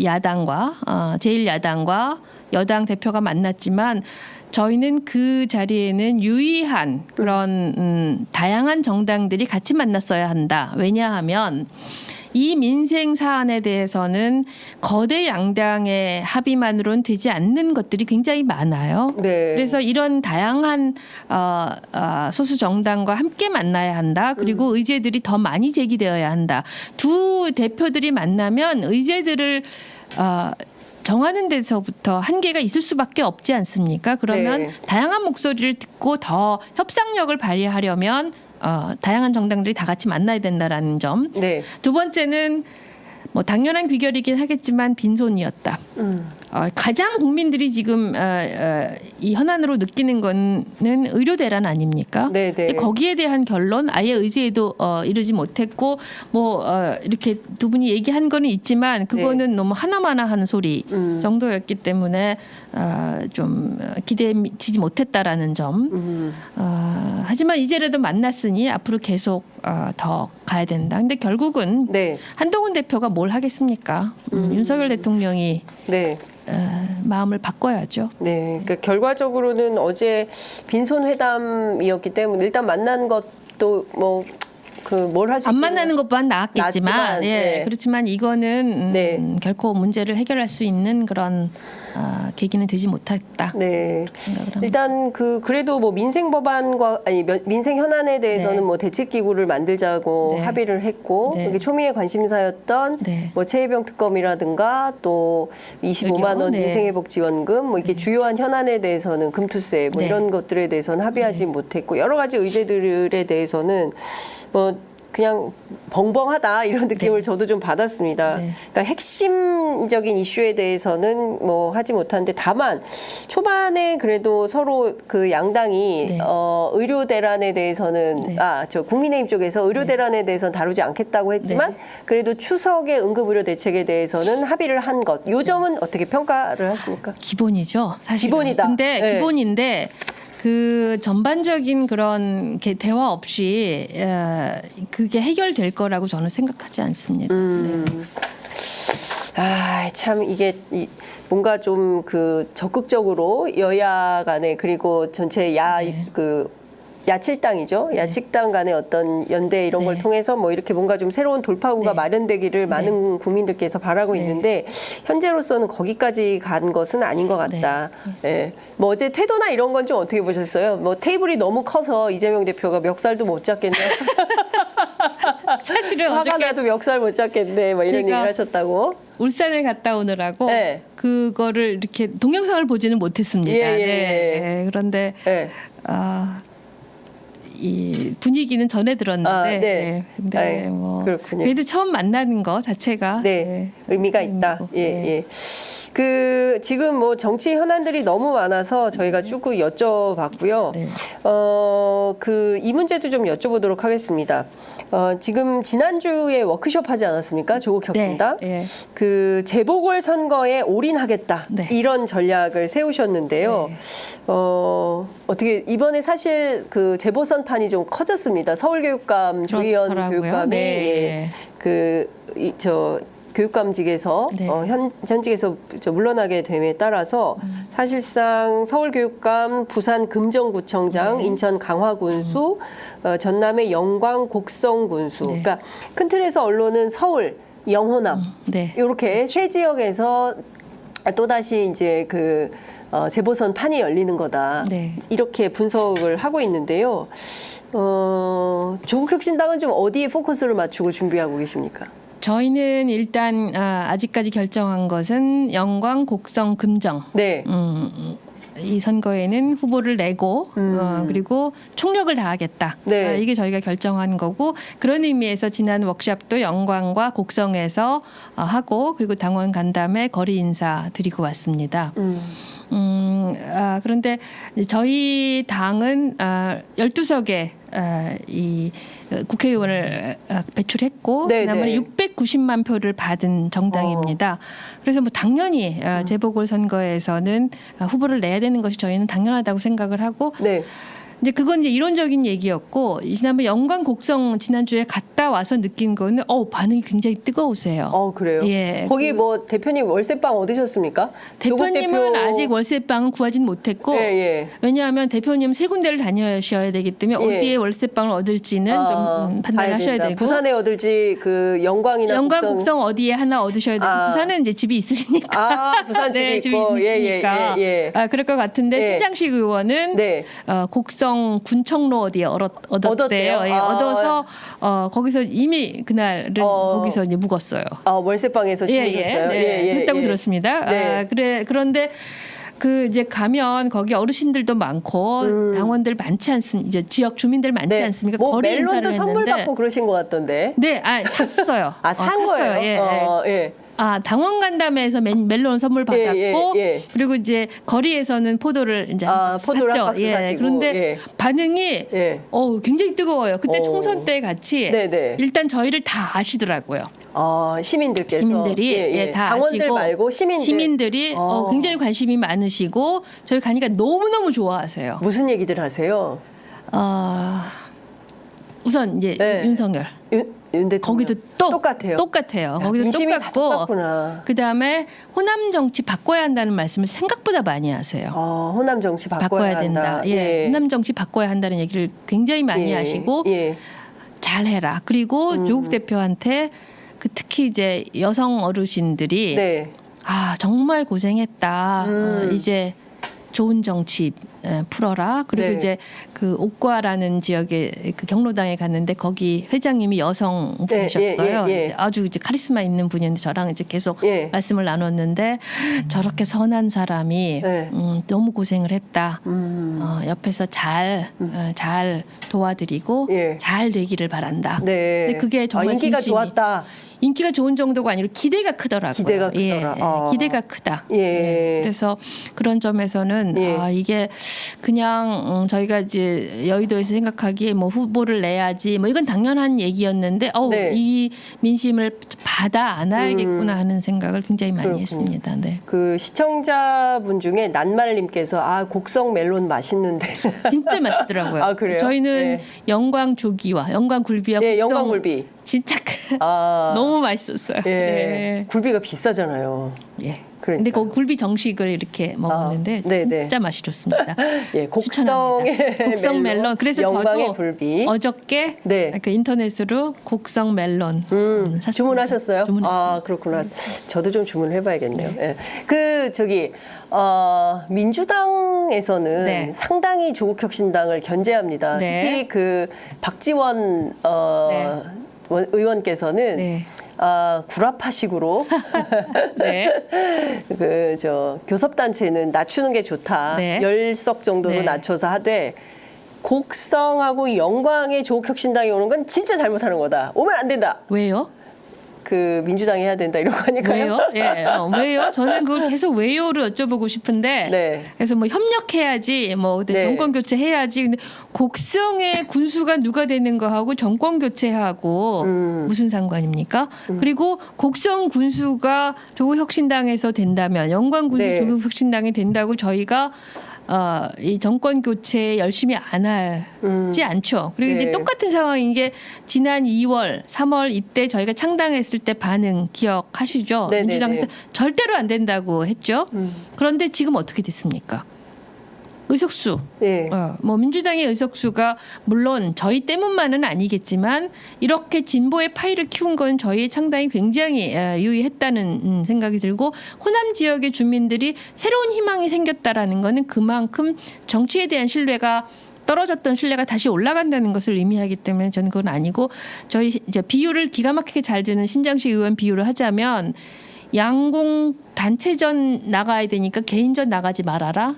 야당과 제1야당과 여당 대표가 만났지만 저희는 그 자리에는 유의한 그런 다양한 정당들이 같이 만났어야 한다. 왜냐하면 이 민생 사안에 대해서는 거대 양당의 합의만으로는 되지 않는 것들이 굉장히 많아요. 네. 그래서 이런 다양한 소수 정당과 함께 만나야 한다. 그리고 의제들이 더 많이 제기되어야 한다. 두 대표들이 만나면 의제들을 정하는 데서부터 한계가 있을 수밖에 없지 않습니까? 그러면 네. 다양한 목소리를 듣고 더 협상력을 발휘하려면 다양한 정당들이 다 같이 만나야 된다라는 점. 네. 두 번째는 뭐 당연한 귀결이긴 하겠지만 빈손이었다. 가장 국민들이 지금 이 현안으로 느끼는 거는 의료 대란 아닙니까? 네네. 거기에 대한 결론 아예 의지에도 이르지 못했고 뭐 이렇게 두 분이 얘기한 거는 있지만 그거는 너무 하나마나한 소리 정도였기 때문에 좀 기대치지 못했다라는 점. 하지만 이제라도 만났으니 앞으로 계속 더 가야 된다. 근데 결국은 네. 한동훈 대표가 뭘 하겠습니까? 윤석열 대통령이 네. 마음을 바꿔야죠. 네. 그러니까 결과적으로는 어제 빈손 회담이었기 때문에 일단 만난 것도 뭐 그 뭘 할 수 안 만나는 것보단 나았겠지만, 낫지만, 예, 네. 그렇지만 이거는 네. 결코 문제를 해결할 수 있는 그런 계기는 되지 못했다. 네. 생각을 합니다. 일단 그래도 뭐 민생 법안과 민생 현안에 대해서는 네. 뭐 대책 기구를 만들자고 네. 합의를 했고 네. 그게 초미의 관심사였던 네. 뭐 최혜병 특검이라든가 또 25만 원 네. 민생회복 지원금 뭐 이렇게 주요한 현안에 대해서는 금투세 뭐 네. 이런 것들에 대해서는 합의하지 못했고 여러 가지 의제들에 대해서는 뭐 그냥 벙벙하다 이런 느낌을 저도 좀 받았습니다. 네. 그러니까 핵심적인 이슈에 대해서는 뭐 하지 못하는데 다만 초반에 그래도 서로 그 양당이 네. 의료 대란에 대해서는 네. 저 국민의힘 쪽에서 의료 대란에 대해서는 다루지 않겠다고 했지만 그래도 추석의 응급의료 대책에 대해서는 합의를 한 것. 요 점은 어떻게 평가를 하십니까? 기본이죠. 사실. 기본이다. 근데 네. 기본인데 그 전반적인 그런 대화 없이 그게 해결될 거라고 저는 생각하지 않습니다. 네. 참 이게 뭔가 좀 그 적극적으로 여야 간에 그리고 전체 야칠당이죠. 야칠당 간의 어떤 연대 이런 걸 통해서 뭐 이렇게 뭔가 좀 새로운 돌파구가 마련되기를 많은 국민들께서 바라고 있는데 현재로서는 거기까지 간 것은 아닌 것 같다. 예. 뭐 어제 태도나 이런 건 좀 어떻게 보셨어요? 뭐 테이블이 너무 커서 이재명 대표가 멱살도 못 잡겠네. 사실은 화가 어저께 나도 멱살 못 잡겠네. 뭐 이런 제가 얘기를 하셨다고. 울산을 갔다 오느라고 네. 그거를 이렇게 동영상을 보지는 못했습니다. 예, 예, 네. 그런데 예. 이 분위기는 전해 들었는데, 네. 근데 뭐 그렇군요. 그래도 처음 만나는 거 자체가 의미가 있다. 예. 그 지금 뭐 정치 현안들이 너무 많아서 저희가 쭉 여쭤봤고요. 네. 그 이 문제도 좀 여쭤보도록 하겠습니다. 지금 지난주에 워크숍 하지 않았습니까? 조국 혁신당. 네. 그 재보궐 선거에 올인하겠다. 네. 이런 전략을 세우셨는데요. 어떻게 이번에 사실 그 재보선판이 좀 커졌습니다. 서울교육감 조희연 그렇더라고요. 교육감이 네. 교육감직에서 네. 현직에서 물러나게 됨에 따라서 사실상 서울교육감, 부산 금정구청장, 인천 강화군수, 전남의 영광 곡성군수. 그러니까 큰 틀에서 언론은 서울, 영호남 이렇게 세 지역에서 또 다시 이제 그 재보선 판이 열리는 거다. 이렇게 분석을 하고 있는데요. 조국혁신당은 좀 어디에 포커스를 맞추고 준비하고 계십니까? 저희는 일단 아직까지 결정한 것은 영광, 곡성, 금정. 네. 이 선거에는 후보를 내고 그리고 총력을 다하겠다. 네. 이게 저희가 결정한 거고 그런 의미에서 지난 워크숍도 영광과 곡성에서 하고 그리고 당원 간담회 거리 인사 드리고 왔습니다. 그런데 저희 당은 12석의 이 국회의원을 배출했고 네, 그다음에 네. 690만 표를 받은 정당입니다. 그래서 뭐 당연히 재보궐선거에서는 후보를 내야 되는 것이 저희는 당연하다고 생각을 하고 네. 이제 그건 이제 이론적인 얘기였고 지난번 영광 곡성 지난주에 갔다 와서 느낀 거는 반응이 굉장히 뜨거우세요. 그래요? 예. 거기 뭐 대표님 월세방 얻으셨습니까? 대표님은 아직 월세방을 구하진 못했고 예. 왜냐하면 대표님 세 군데를 다녀셔야 되기 때문에 예. 어디에 월세방을 얻을지는 좀 판단을 하셔야 되고 부산에 얻을지 그 영광이나 영광 곡성 어디에 하나 얻으셔야 되고 부산은 이제 집이 있으시니까 부산 집이 네, 있고 있으니까 그럴 것 같은데 예. 신장식 의원은 네. 곡성 군청로 어디에 얻었대요. 예, 얻어서 거기서 이미 그날은 거기서 이제 묵었어요. 월세방에서 주무셨어요? 네, 그랬다고 들었습니다. 네. 그런데 그 이제 가면 거기 어르신들도 많고 당원들 많지 않습니까? 이제 지역 주민들 많지 네. 않습니까? 뭐 거리 인사를 멜론도 선물 했는데 받고 그러신 것 같던데. 네, 샀어요. 산 거예요? 예. 당원 간담회에서 멜론 선물 받았고 예. 그리고 이제 거리에서는 포도를 이제 포도를 한 샀죠. 박스 사시고. 그런데 반응이 굉장히 뜨거워요. 그때 총선 때 같이 일단 저희를 다 아시더라고요. 시민들께서 시민들이 다 당원들 아시고 말고 시민들이 굉장히 관심이 많으시고 저희 가니까 너무너무 좋아하세요. 무슨 얘기들 하세요? 우선 이제 윤석열 윤 대통령. 거기도 똑같아요. 거기도 민심이 다 똑같고 똑같구나. 그다음에 호남 정치 바꿔야 한다는 말씀을 생각보다 많이 하세요. 호남 정치 바꿔야 된다. 한다. 호남 정치 바꿔야 한다는 얘기를 굉장히 많이 하시고 잘해라. 그리고 조국 대표한테 특히 이제 여성 어르신들이 정말 고생했다. 이제 좋은 정치 풀어라. 그리고 이제 그 옥과라는 지역에 그 경로당에 갔는데 거기 회장님이 여성 분이셨어요. 이제 아주 이제 카리스마 있는 분이었는데 저랑 이제 계속 말씀을 나눴는데 저렇게 선한 사람이 너무 고생을 했다. 옆에서 잘 도와드리고 잘 되기를 바란다. 근데 그게 정말 인기가 진심이, 좋았다. 인기가 좋은 정도가 아니라 기대가 크더라고요. 기대가 크더라. 기대가 크다. 그래서 그런 점에서는 이게 그냥 저희가 이제 여의도에서 생각하기에 뭐 후보를 내야지 뭐 이건 당연한 얘기였는데 이 민심을 받아 안아야겠구나 하는 생각을 굉장히 많이 했습니다. 네. 그 시청자분 중에 난말님께서 곡성 멜론 맛있는데 진짜 맛있더라고요. 그래요? 저희는 영광 조기와 영광 굴비와 곡성 영광 굴비 진짜 너무 맛있었어요. 굴비가 비싸잖아요. 근데 그 굴비 정식을 이렇게 먹었는데 진짜 맛이 좋습니다. 곡성 멜론. 그래서 저도 굴비. 어저께 그 인터넷으로 곡성 멜론 주문하셨어요? 주문했습니다. 그렇구나. 저도 좀 주문해봐야겠네요. 민주당에서는 상당히 조국혁신당을 견제합니다. 특히 그 박지원 의원께서는 구라파식으로 교섭단체는 낮추는 게 좋다. 10석 정도로 낮춰서 하되 곡성하고 영광의 조국혁신당이 오는 건 진짜 잘못하는 거다. 오면 안 된다. 왜요? 그 민주당이 해야 된다 이런 거 아닐까요? 왜요? 왜요? 저는 그걸 계속 왜요를 여쭤보고 싶은데 그래서 뭐 협력해야지 뭐 정권 교체해야지 근데 곡성의 군수가 누가 되는 거하고 정권 교체하고 무슨 상관입니까? 그리고 곡성 군수가 조국혁신당에서 된다면 영광 군수 조국혁신당이 된다고 저희가 이 정권 교체 열심히 안 하지 않죠. 그리고 이제 똑같은 상황인 게 지난 2월, 3월 이때 저희가 창당했을 때 반응 기억하시죠? 민주당에서 절대로 안 된다고 했죠. 그런데 지금 어떻게 됐습니까? 의석수. 뭐 민주당의 의석수가 물론 저희 때문만은 아니겠지만 이렇게 진보의 파이를 키운 건 저희의 창당이 굉장히 유의했다는 생각이 들고 호남 지역의 주민들이 새로운 희망이 생겼다라는 거는 그만큼 정치에 대한 신뢰가 떨어졌던 신뢰가 다시 올라간다는 것을 의미하기 때문에 저는 그건 아니고 저희 이제 비유를 기가 막히게 잘 드는 신장식 의원 비유를 하자면 양궁 단체전 나가야 되니까 개인전 나가지 말아라.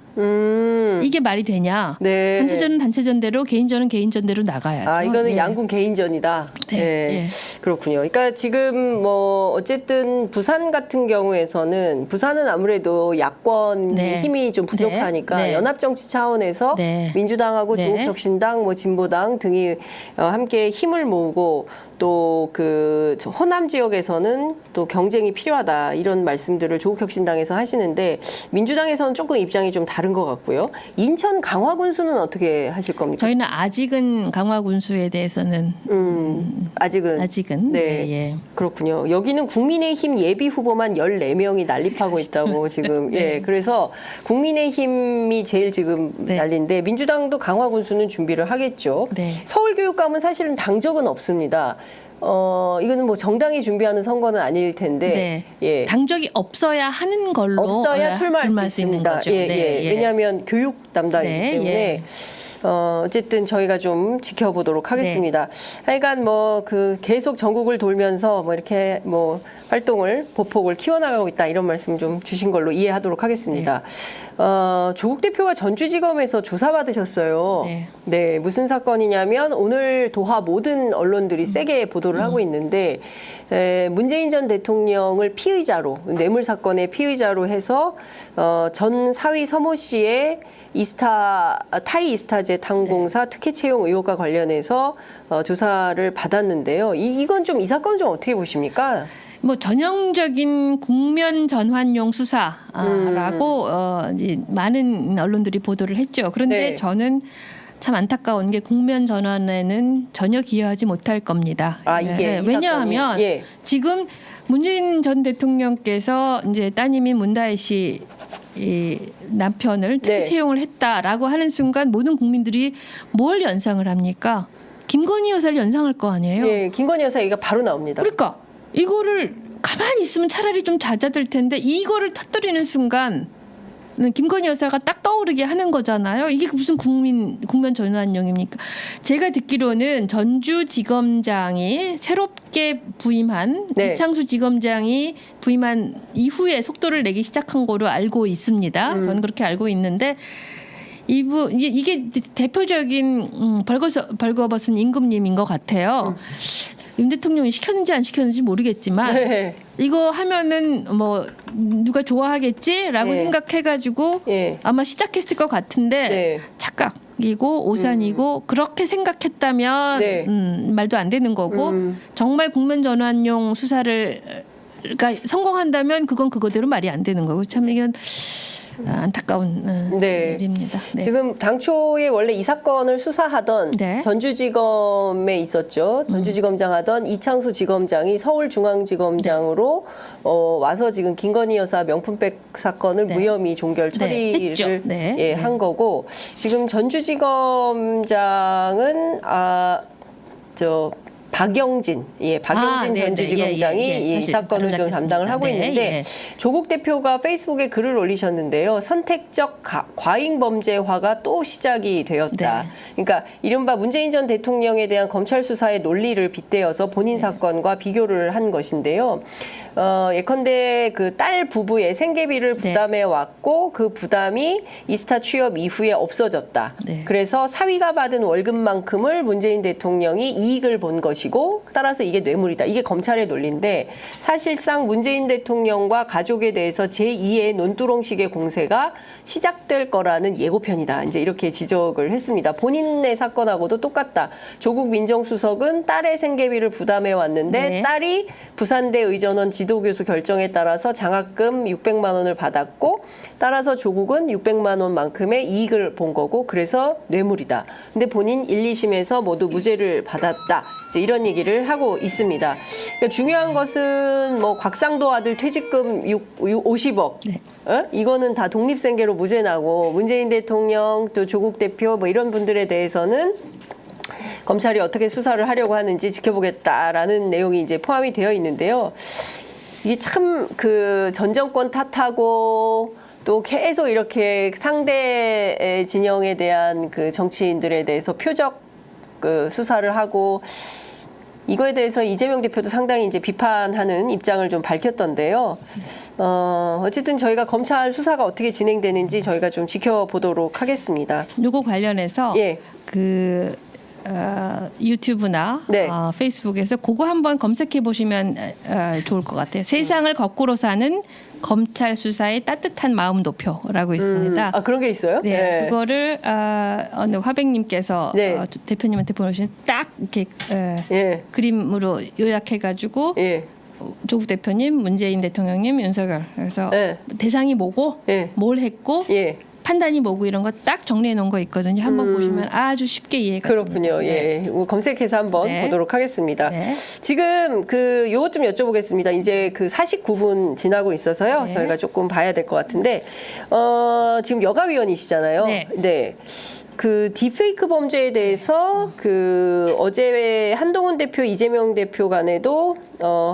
이게 말이 되냐? 네. 단체전은 단체전대로, 개인전은 개인전대로 나가야죠. 아, 이거는 네. 양군 개인전이다. 네. 네. 예. 그렇군요. 그러니까 지금 뭐 어쨌든 부산 같은 경우에서는 부산은 아무래도 야권 네. 힘이 좀 부족하니까 네. 네. 연합정치 차원에서 네. 민주당하고 네. 조국혁신당, 뭐 진보당 등이 함께 힘을 모으고 또 그 호남 지역에서는 또 경쟁이 필요하다 이런 말씀들을 조국혁신당에서 하시는데 민주당에서는 조금 입장이 좀 다른 것 같고요. 인천 강화군수는 어떻게 하실 겁니까? 저희는 아직은 강화군수에 대해서는 아직은 네. 예. 그렇군요. 여기는 국민의힘 예비 후보만 14명이 난립하고 있다고 지금. 네. 예. 그래서 국민의힘이 제일 지금 네. 난리인데 민주당도 강화군수는 준비를 하겠죠. 네. 서울교육감은 사실은 당적은 없습니다. 이거는 뭐 정당이 준비하는 선거는 아닐 텐데. 네. 예. 당적이 없어야 하는 걸로 없어야 출마할 수 있는 있습니다. 거죠. 예, 네, 예. 예. 왜냐하면 교육 담당이기 네, 때문에 예. 어쨌든 저희가 좀 지켜보도록 하겠습니다. 네. 하여간 뭐 그 계속 전국을 돌면서 뭐 이렇게 뭐 활동을 보폭을 키워나가고 있다 이런 말씀 좀 주신 걸로 이해하도록 하겠습니다. 조국 대표가 전주지검에서 조사받으셨어요. 네. 네, 무슨 사건이냐면 오늘 도하 모든 언론들이 세게 보도를 하고 있는데 문재인 전 대통령을 피의자로 뇌물 사건의 피의자로 해서 전 사위 서모 씨의 타이 이스타제 탕공사 특혜 채용 의혹과 관련해서 조사를 받았는데요. 이건 좀 이 사건 좀 어떻게 보십니까? 뭐 전형적인 국면 전환용 수사라고 이제 많은 언론들이 보도를 했죠. 그런데 네. 저는 참 안타까운 게 국면 전환에는 전혀 기여하지 못할 겁니다. 아, 이게 이 왜냐하면 사건이? 예. 지금 문재인 전 대통령께서 이제 따님인 문다혜 씨 이 남편을 특혜 네. 채용을 했다라고 하는 순간 모든 국민들이 뭘 연상을 합니까? 김건희 여사를 연상할 거 아니에요? 예, 김건희 여사 얘기가 바로 나옵니다. 그러니까 이거를 가만히 있으면 차라리 좀 잦아들 텐데 이거를 터뜨리는 순간 김건희 여사가 딱 떠오르게 하는 거잖아요. 이게 무슨 국면 전환용입니까? 제가 듣기로는 전주지검장이 새롭게 부임한 네. 이창수 지검장이 부임한 이후에 속도를 내기 시작한 거로 알고 있습니다. 저는 그렇게 알고 있는데 이게 대표적인 벌거벗은 임금님인 것 같아요. 윤 대통령이 시켰는지 안 시켰는지 모르겠지만 네. 이거 하면은 뭐 누가 좋아하겠지라고 네. 생각해가지고 예. 아마 시작했을 것 같은데 네. 착각이고 오산이고 그렇게 생각했다면 네. 말도 안 되는 거고 정말 국면 전환용 수사를 그러니까 성공한다면 그건 그거대로 말이 안 되는 거고 참 이건 안타까운 네. 일입니다. 네. 지금 당초에 원래 이 사건을 수사하던 네. 전주지검에 있었죠. 전주지검장 하던 이창수 지검장이 서울중앙지검장으로 와서 지금 김건희 여사 명품백 사건을 네. 무혐의 종결 처리를 했죠. 네. 예, 한 거고 지금 전주지검장은 박영진 네네. 전주지검장이 이 사건을 좀 담당을 하고 있는데 조국 대표가 페이스북에 글을 올리셨는데요. 선택적 과잉 범죄화가 또 시작이 되었다. 네. 그러니까 이른바 문재인 전 대통령에 대한 검찰 수사의 논리를 빗대어서 본인 사건과 비교를 한 것인데요. 예컨대 그 딸 부부의 생계비를 부담해 왔고 그 부담이 이스타 취업 이후에 없어졌다. 네. 그래서 사위가 받은 월급만큼을 문재인 대통령이 이익을 본 것이고 따라서 이게 뇌물이다. 이게 검찰의 논리인데 사실상 문재인 대통령과 가족에 대해서 제2의 논두렁식의 공세가 시작될 거라는 예고편이다. 이제 이렇게 지적을 했습니다. 본인의 사건하고도 똑같다. 조국 민정수석은 딸의 생계비를 부담해 왔는데 네. 딸이 부산대 의전원 지도교수 결정에 따라서 장학금 600만 원을 받았고 따라서 조국은 600만 원만큼의 이익을 본 거고 그래서 뇌물이다. 근데 본인 1, 2심에서 모두 무죄를 받았다. 이제 이런 얘기를 하고 있습니다. 그러니까 중요한 것은 뭐 곽상도 아들 퇴직금 50억. 네. 이거는 다 독립생계로 무죄 나고 문재인 대통령 또 조국 대표 뭐 이런 분들에 대해서는 검찰이 어떻게 수사를 하려고 하는지 지켜보겠다라는 내용이 이제 포함이 되어 있는데요. 이게 참 그 전 정권 탓하고 또 계속 이렇게 상대 진영에 대한 그 정치인들에 대해서 표적 그 수사를 하고 이거에 대해서 이재명 대표도 상당히 이제 비판하는 입장을 좀 밝혔던데요. 어쨌든 저희가 검찰 수사가 어떻게 진행되는지 저희가 좀 지켜보도록 하겠습니다. 요거 관련해서 예. 그 유튜브나 네. 페이스북에서 그거 한번 검색해 보시면 좋을 것 같아요. 세상을 거꾸로 사는 검찰 수사의 따뜻한 마음 도표라고 있습니다. 아, 그런 게 있어요? 네, 네. 그거를 어느 화백님께서 네. 대표님한테 보내주신 딱 이렇게 예. 그림으로 요약해가지고 예. 조국 대표님, 문재인 대통령님, 윤석열 그래서 네. 대상이 뭐고 예. 뭘 했고 예. 판단이 뭐고 이런 거 딱 정리해 놓은 거 있거든요. 한번 보시면 아주 쉽게 이해가 그렇군요. 됩니다. 네. 예. 검색해서 한번 네. 보도록 하겠습니다. 네. 지금 요것 좀 여쭤보겠습니다. 이제 그 49분 지나고 있어서요. 네. 저희가 조금 봐야 될 것 같은데, 지금 여가위원이시잖아요. 네. 네. 그 딥페이크 범죄에 대해서 그 어제 한동훈 대표, 이재명 대표 간에도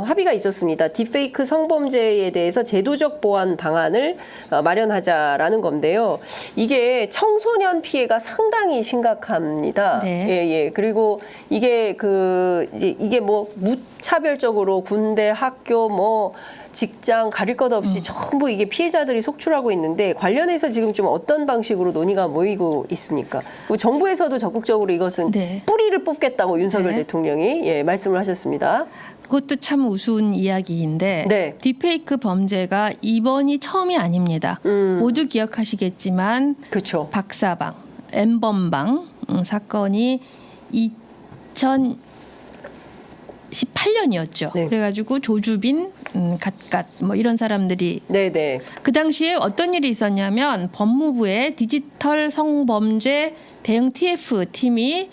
합의가 있었습니다. 딥페이크 성범죄에 대해서 제도적 보완 방안을 마련하자라는 건데요. 이게 청소년 피해가 상당히 심각합니다. 네. 예, 예. 그리고 이게 이게 뭐 무차별적으로 군대, 학교, 뭐 직장 가릴 것 없이 전부 이게 피해자들이 속출하고 있는데 관련해서 지금 좀 어떤 방식으로 논의가 모이고 있습니까? 그리고 정부에서도 적극적으로 이것은 네. 뿌리를 뽑겠다고 윤석열 네. 대통령이 예, 말씀을 하셨습니다. 그것도 참 우스운 이야기인데 네. 딥페이크 범죄가 이번이 처음이 아닙니다. 모두 기억하시겠지만 그렇죠. 박사방, 엠번방 사건이 2018년이었죠. 네. 그래가지고 조주빈, 갓갓 뭐 이런 사람들이 네네. 그 당시에 어떤 일이 있었냐면 법무부의 디지털 성범죄 대응 TF 팀이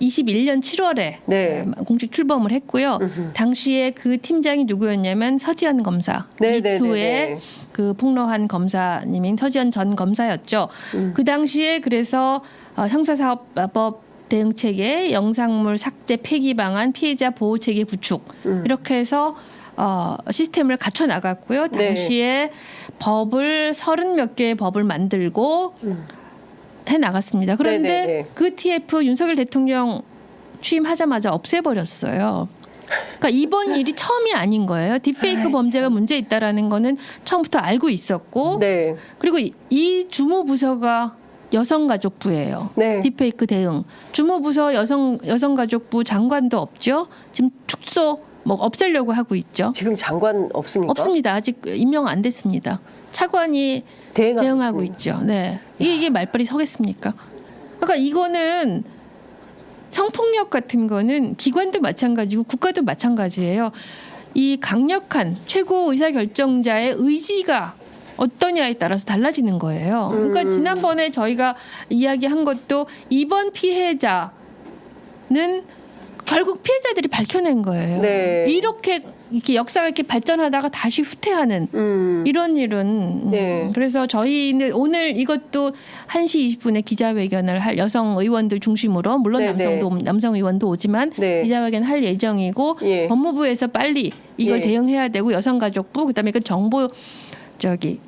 21년 7월에 네. 공식 출범을 했고요. 당시에 그 팀장이 누구였냐면 서지현 검사, 네, 네, 미투의 네, 네. 그 폭로한 검사님인 서지현 전 검사였죠. 그 당시에 그래서 형사사업법 대응체계, 영상물 삭제 폐기 방안, 피해자 보호 체계 구축 이렇게 해서 시스템을 갖춰 나갔고요. 네. 당시에 법을 30몇 개의 법을 만들고 해 나갔습니다. 그런데 네, 네, 네. 그 TF 윤석열 대통령 취임하자마자 없애버렸어요. 그러니까 이번 일이 처음이 아닌 거예요. 딥페이크 범죄가 문제 있다라는 거는 처음부터 알고 있었고, 네. 그리고 이 주무부서가 여성가족부예요. 네. 딥페이크 대응. 주무부서 여성가족부 장관도 없죠. 지금 축소 뭐 없애려고 하고 있죠. 지금 장관 없습니까? 없습니다. 아직 임명 안 됐습니다. 차관이 대응하고 있죠. 네. 이게 말빨이 서겠습니까? 그러니까 이거는 성폭력 같은 거는 기관도 마찬가지고 국가도 마찬가지예요. 이 강력한 최고 의사결정자의 의지가 어떠냐에 따라서 달라지는 거예요. 그러니까 지난번에 저희가 이야기한 것도 이번 피해자는 결국 피해자들이 밝혀낸 거예요. 네. 이렇게 역사가 이렇게 발전하다가 다시 후퇴하는 이런 일은 네. 그래서 저희는 오늘 이것도 1시 20분에 기자회견을 할 여성 의원들 중심으로 물론 네, 남성 의원도 오지만 네. 기자회견 할 예정이고 예. 법무부에서 빨리 이걸 예. 대응해야 되고 여성가족부 그다음에 그 정보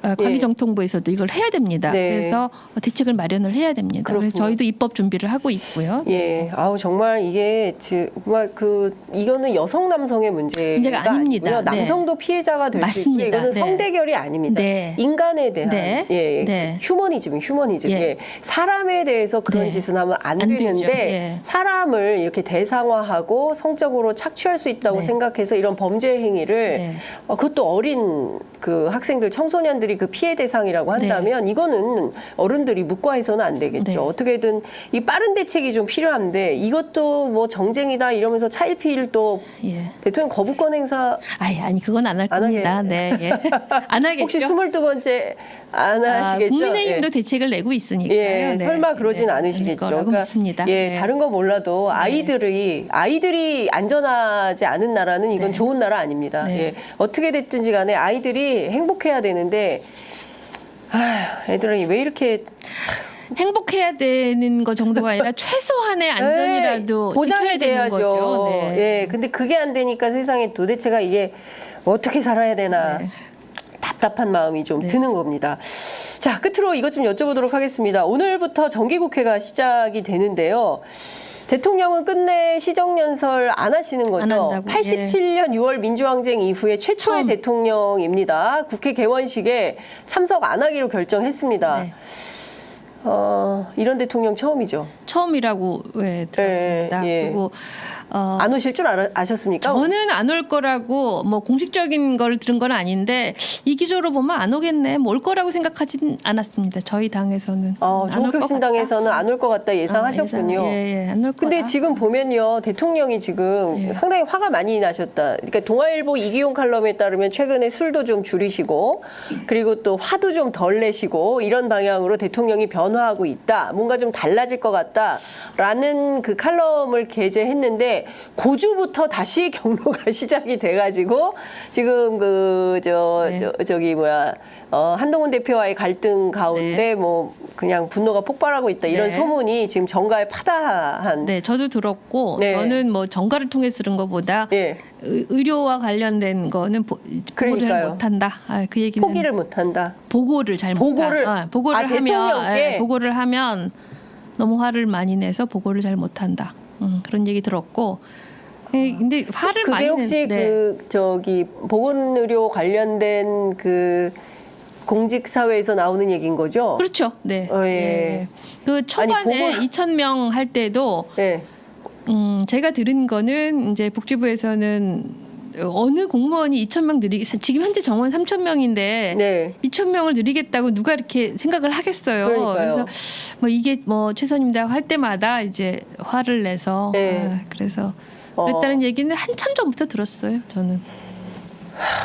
관계정통부에서도 이걸 해야 됩니다. 네. 그래서 대책을 마련을 해야 됩니다. 그렇군요. 그래서 저희도 입법 준비를 하고 있고요. 예, 아우 정말 이게 정말 이거는 여성 남성의 문제가 아닙니다. 아니고요. 남성도 네. 피해자가 될 수 있고 맞습니다. 이거는 네. 성대결이 아닙니다. 네. 인간에 대한 네. 예, 네. 휴머니즘. 예. 예. 사람에 대해서 그런 네. 짓을 하면 안 안 되는데 되죠. 예. 사람을 이렇게 대상화하고 성적으로 착취할 수 있다고 네. 생각해서 이런 범죄 행위를 네. 그것도 어린 그 학생들, 청소년들이 그 피해 대상이라고 한다면 이거는 어른들이 묵과해서는 안 되겠죠. 네. 어떻게든 이 빠른 대책이 좀 필요한데 이것도 뭐 정쟁이다 이러면서 차일피일 또 예. 대통령 거부권 행사 아니 그건 안 할 안 겁니다. 네, 예. 안 하겠죠. 혹시 22번째 안 하시겠죠? 국민의힘도 예. 대책을 내고 있으니까요. 예, 네. 설마 그러진 네. 않으시겠죠. 그럴 거라고 믿습니다. 예, 네. 다른 거 몰라도 아이들이 안전하지 않은 나라는 이건 네. 좋은 나라 아닙니다. 네. 예, 어떻게 됐든지 간에 아이들이 행복해야 되는데 애들이 왜 이렇게 행복해야 되는 거 정도가 아니라 최소한의 안전이라도 보장이 지켜야 되는 돼야죠. 거죠. 네. 예, 근데 그게 안 되니까 세상에 도대체가 이게 어떻게 살아야 되나 네. 답답한 마음이 좀 네. 드는 겁니다. 자, 끝으로 이것 좀 여쭤보도록 하겠습니다. 오늘부터 정기국회가 시작이 되는데요. 대통령은 끝내 시정연설 안 하시는 거죠? 안 한다고, 87년 6월 민주항쟁 이후에 최초의 처음. 대통령입니다. 국회 개원식에 참석 안 하기로 결정했습니다. 네. 이런 대통령 처음이죠. 처음이라고 들었습니다. 예. 그리고 안 오실 줄 아셨습니까? 저는 안 올 거라고 뭐 공식적인 걸 들은 건 아닌데 이 기조로 보면 안 오겠네. 뭐 올 거라고 생각하진 않았습니다. 저희 당에서는. 조국혁신당에서는 안 올 것 같다 예상하셨군요. 예, 안 올 거다. 근데 지금 보면요, 대통령이 지금 예. 상당히 화가 많이 나셨다. 그러니까 동아일보 이기용 칼럼에 따르면 최근에 술도 좀 줄이시고, 그리고 또 화도 좀 덜 내시고 이런 방향으로 대통령이 변화하고 있다. 뭔가 좀 달라질 것 같다라는 그 칼럼을 게재했는데 고주부터 다시 경로가 시작이 돼가지고 지금 한동훈 대표와의 갈등 가운데 네. 뭐 그냥 분노가 폭발하고 있다 이런 네. 소문이 지금 정가에 파다한. 네, 저도 들었고 네. 저는 뭐 정가를 통해 들은 것보다 예. 의료와 관련된 거는 보고를 그러니까요. 잘 못한다. 그 얘기는 포기를 못한다. 보고를 잘 못한다. 보고를 대통령께? 보고를 하면 너무 화를 많이 내서 보고를 잘 못한다. 그런 얘기 들었고. 근데 화를 그게 많이 혹시 보건의료 관련된 그 공직사회에서 나오는 얘기인 거죠? 그렇죠. 네. 예. 그 초반에 보고- 2,000명 할 때도 예. 제가 들은 거는 이제 복지부에서는 어느 공무원이 2,000명 지금 현재 정원 3,000명인데 네. 2,000명을 늘리겠다고 누가 이렇게 생각을 하겠어요. 그러니까요. 그래서 뭐 이게 뭐 최선입니다 할 때마다 이제 화를 내서 네. 그래서 그랬다는 얘기는 한참 전부터 들었어요. 저는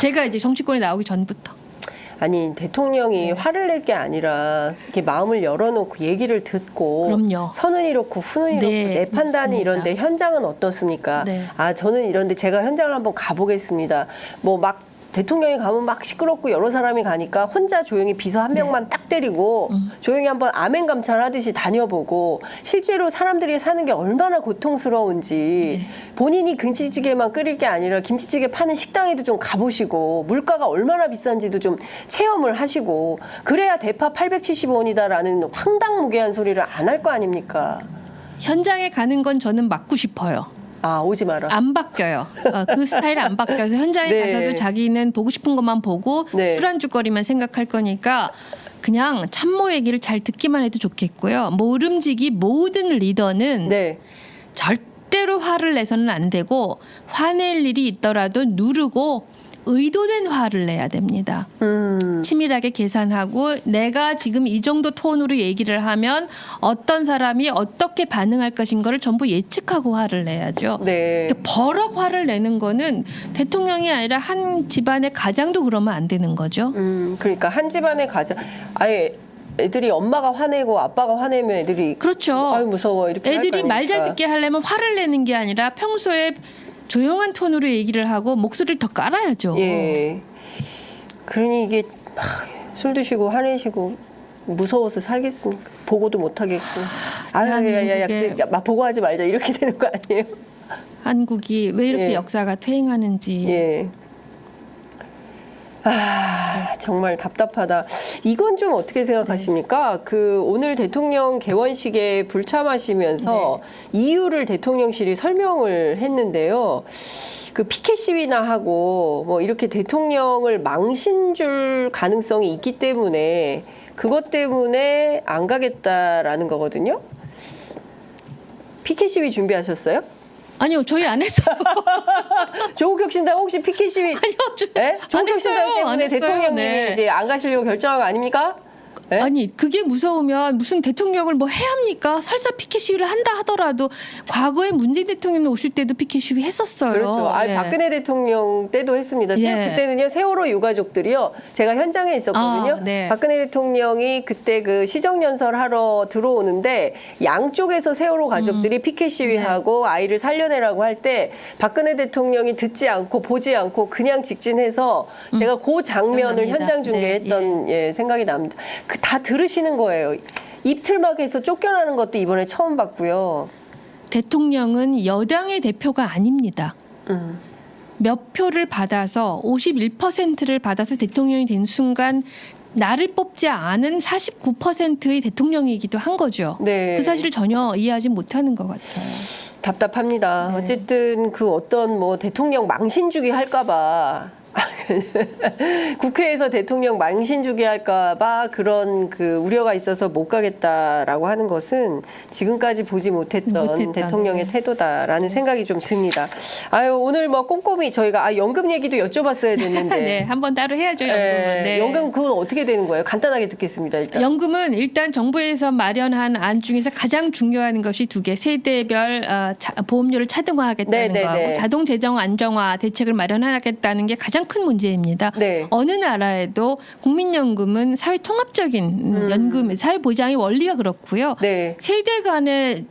제가 이제 정치권에 나오기 전부터. 아니 대통령이 화를 낼 게 아니라 이렇게 마음을 열어놓고 얘기를 듣고 그럼요. 선은 이렇고 후는 이렇고 네, 내 판단이 맞습니다. 이런데 현장은 어떻습니까? 네. 저는 이런데 제가 현장을 한번 가보겠습니다. 뭐 막 대통령이 가면 막 시끄럽고 여러 사람이 가니까 혼자 조용히 비서 한 명만 딱 때리고 조용히 한번 아멘 감찰하듯이 다녀보고 실제로 사람들이 사는 게 얼마나 고통스러운지 본인이 김치찌개만 끓일 게 아니라 김치찌개 파는 식당에도 좀 가보시고 물가가 얼마나 비싼지도 좀 체험을 하시고 그래야 대파 870원이다라는 황당무계한 소리를 안 할 거 아닙니까? 현장에 가는 건 저는 막고 싶어요. 오지 마라. 안 바뀌어요. 그 스타일이 안 바뀌어서 현장에 네. 가서도 자기는 보고 싶은 것만 보고 네. 술안주거리만 생각할 거니까 그냥 참모 얘기를 잘 듣기만 해도 좋겠고요. 모름지기 모든 리더는 네. 절대로 화를 내서는 안 되고 화낼 일이 있더라도 누르고 의도된 화를 내야 됩니다. 치밀하게 계산하고 내가 지금 이 정도 톤으로 얘기를 하면 어떤 사람이 어떻게 반응할 것인가를 전부 예측하고 화를 내야죠. 네. 버럭 화를 내는 거는 대통령이 아니라 한 집안의 가장도 그러면 안 되는 거죠. 그러니까 한 집안의 가장 아예 애들이 엄마가 화내고 아빠가 화내면 애들이 그렇죠. 아유 무서워 이렇게 할 거 애들이 말 잘 아닙니까? 듣게 하려면 화를 내는 게 아니라 평소에 조용한 톤으로 얘기를 하고 목소리를 더 깔아야죠. 예. 그러니 이게 술 드시고 화내시고 무서워서 살겠습니까? 보고도 못 하겠고. 야야야야, 막 보고하지 말자 이렇게 되는 거 아니에요? 한국이 왜 이렇게 예. 역사가 퇴행하는지. 예. 정말 답답하다. 이건 좀 어떻게 생각하십니까? 오늘 대통령 개원식에 불참하시면서 이유를 대통령실이 설명을 했는데요. 피켓 시위나 하고 뭐 이렇게 대통령을 망신 줄 가능성이 있기 때문에 그것 때문에 안 가겠다라는 거거든요. 피켓 시위 준비하셨어요? 아니요, 저희 안 했어요. 조국혁신당 혹시 피켓 시위? 아니요, 네? 조국혁신당 안 때문에 했어요. 대통령님이 네. 이제 안 가시려고 결정한 거 아닙니까? 네? 아니 그게 무서우면 무슨 대통령을 뭐 해야 합니까? 설사 피켓 시위를 한다 하더라도 과거에 문재인 대통령이 오실 때도 피켓 시위 했었어요. 그렇죠. 네. 박근혜 대통령 때도 했습니다. 예. 그때는요 세월호 유가족들이요. 제가 현장에 있었거든요. 네. 박근혜 대통령이 그때 시정연설 하러 들어오는데 양쪽에서 세월호 가족들이 피켓 시위하고 아이를 살려내라고 할 때 박근혜 대통령이 듣지 않고 보지 않고 그냥 직진해서 제가 그 장면을 기억납니다. 현장 중계했던 생각이 납니다. 다 들으시는 거예요. 입틀막에서 쫓겨나는 것도 이번에 처음 봤고요. 대통령은 여당의 대표가 아닙니다. 몇 표를 받아서 51%를 받아서 대통령이 된 순간 나를 뽑지 않은 49%의 대통령이기도 한 거죠. 네. 그 사실을 전혀 이해하지 못하는 것 같아요. 답답합니다. 네. 어쨌든 그 어떤 뭐 대통령 망신주기 할까봐 국회에서 대통령 망신주기 할까봐 그런 그 우려가 있어서 못 가겠다라고 하는 것은 지금까지 보지 못했던 대통령의 네. 태도다라는 생각이 좀 듭니다. 아유 오늘 뭐 꼼꼼히 저희가 연금 얘기도 여쭤봤어야 됐는데 네, 한번 따로 해야죠. 연금은. 네. 연금 그건 어떻게 되는 거예요? 간단하게 듣겠습니다. 일단. 연금은 일단 정부에서 마련한 안 중에서 가장 중요한 것이 두 개. 세대별 보험료를 차등화하겠다는 네, 네, 거하고 네. 자동 재정 안정화 대책을 마련하겠다는 게 가장 큰 문제입니다. 네. 어느 나라에도 국민연금은 사회 통합적인 연금, 사회 보장의 원리가 그렇고요. 네. 세대 간의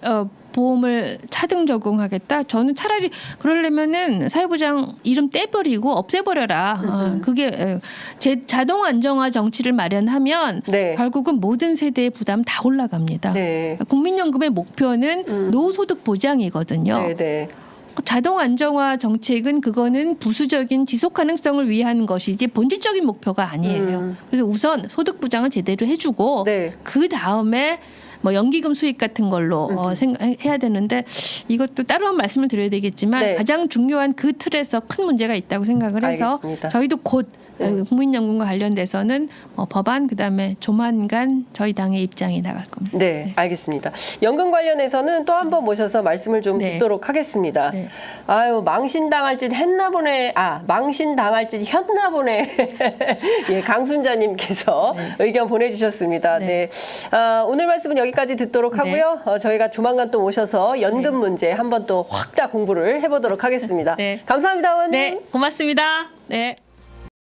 보험을 차등 적용하겠다. 저는 차라리 그러려면은 사회보장 이름 떼버리고 없애버려라. 그게 자동 안정화 정치를 마련하면 네. 결국은 모든 세대의 부담 다 올라갑니다. 네. 국민연금의 목표는 노소득 보장이거든요. 네, 네. 자동 안정화 정책은 그거는 부수적인 지속 가능성을 위한 것이지 본질적인 목표가 아니에요. 그래서 우선 소득 보장을 제대로 해주고 네. 그 다음에 뭐 연기금 수익 같은 걸로 해야 되는데 이것도 따로 한 말씀을 드려야 되겠지만 네. 가장 중요한 그 틀에서 큰 문제가 있다고 생각을 해서 알겠습니다. 저희도 곧 네. 국민연금과 관련돼서는 법안 그다음에 조만간 저희 당의 입장이 나갈 겁니다. 네, 알겠습니다. 연금 관련해서는 또 한 번 모셔서 말씀을 좀 네. 듣도록 하겠습니다. 네. 아유, 망신당할 짓 했나 보네. 망신당할 짓 했나 보네. 예, 강순자님께서 의견 보내주셨습니다. 네. 네. 오늘 말씀은 여기까지 듣도록 하고요. 저희가 조만간 또 모셔서 연금 문제 한번 또 확 다 공부를 해보도록 하겠습니다. 네. 감사합니다, 의원님. 네, 고맙습니다. 네.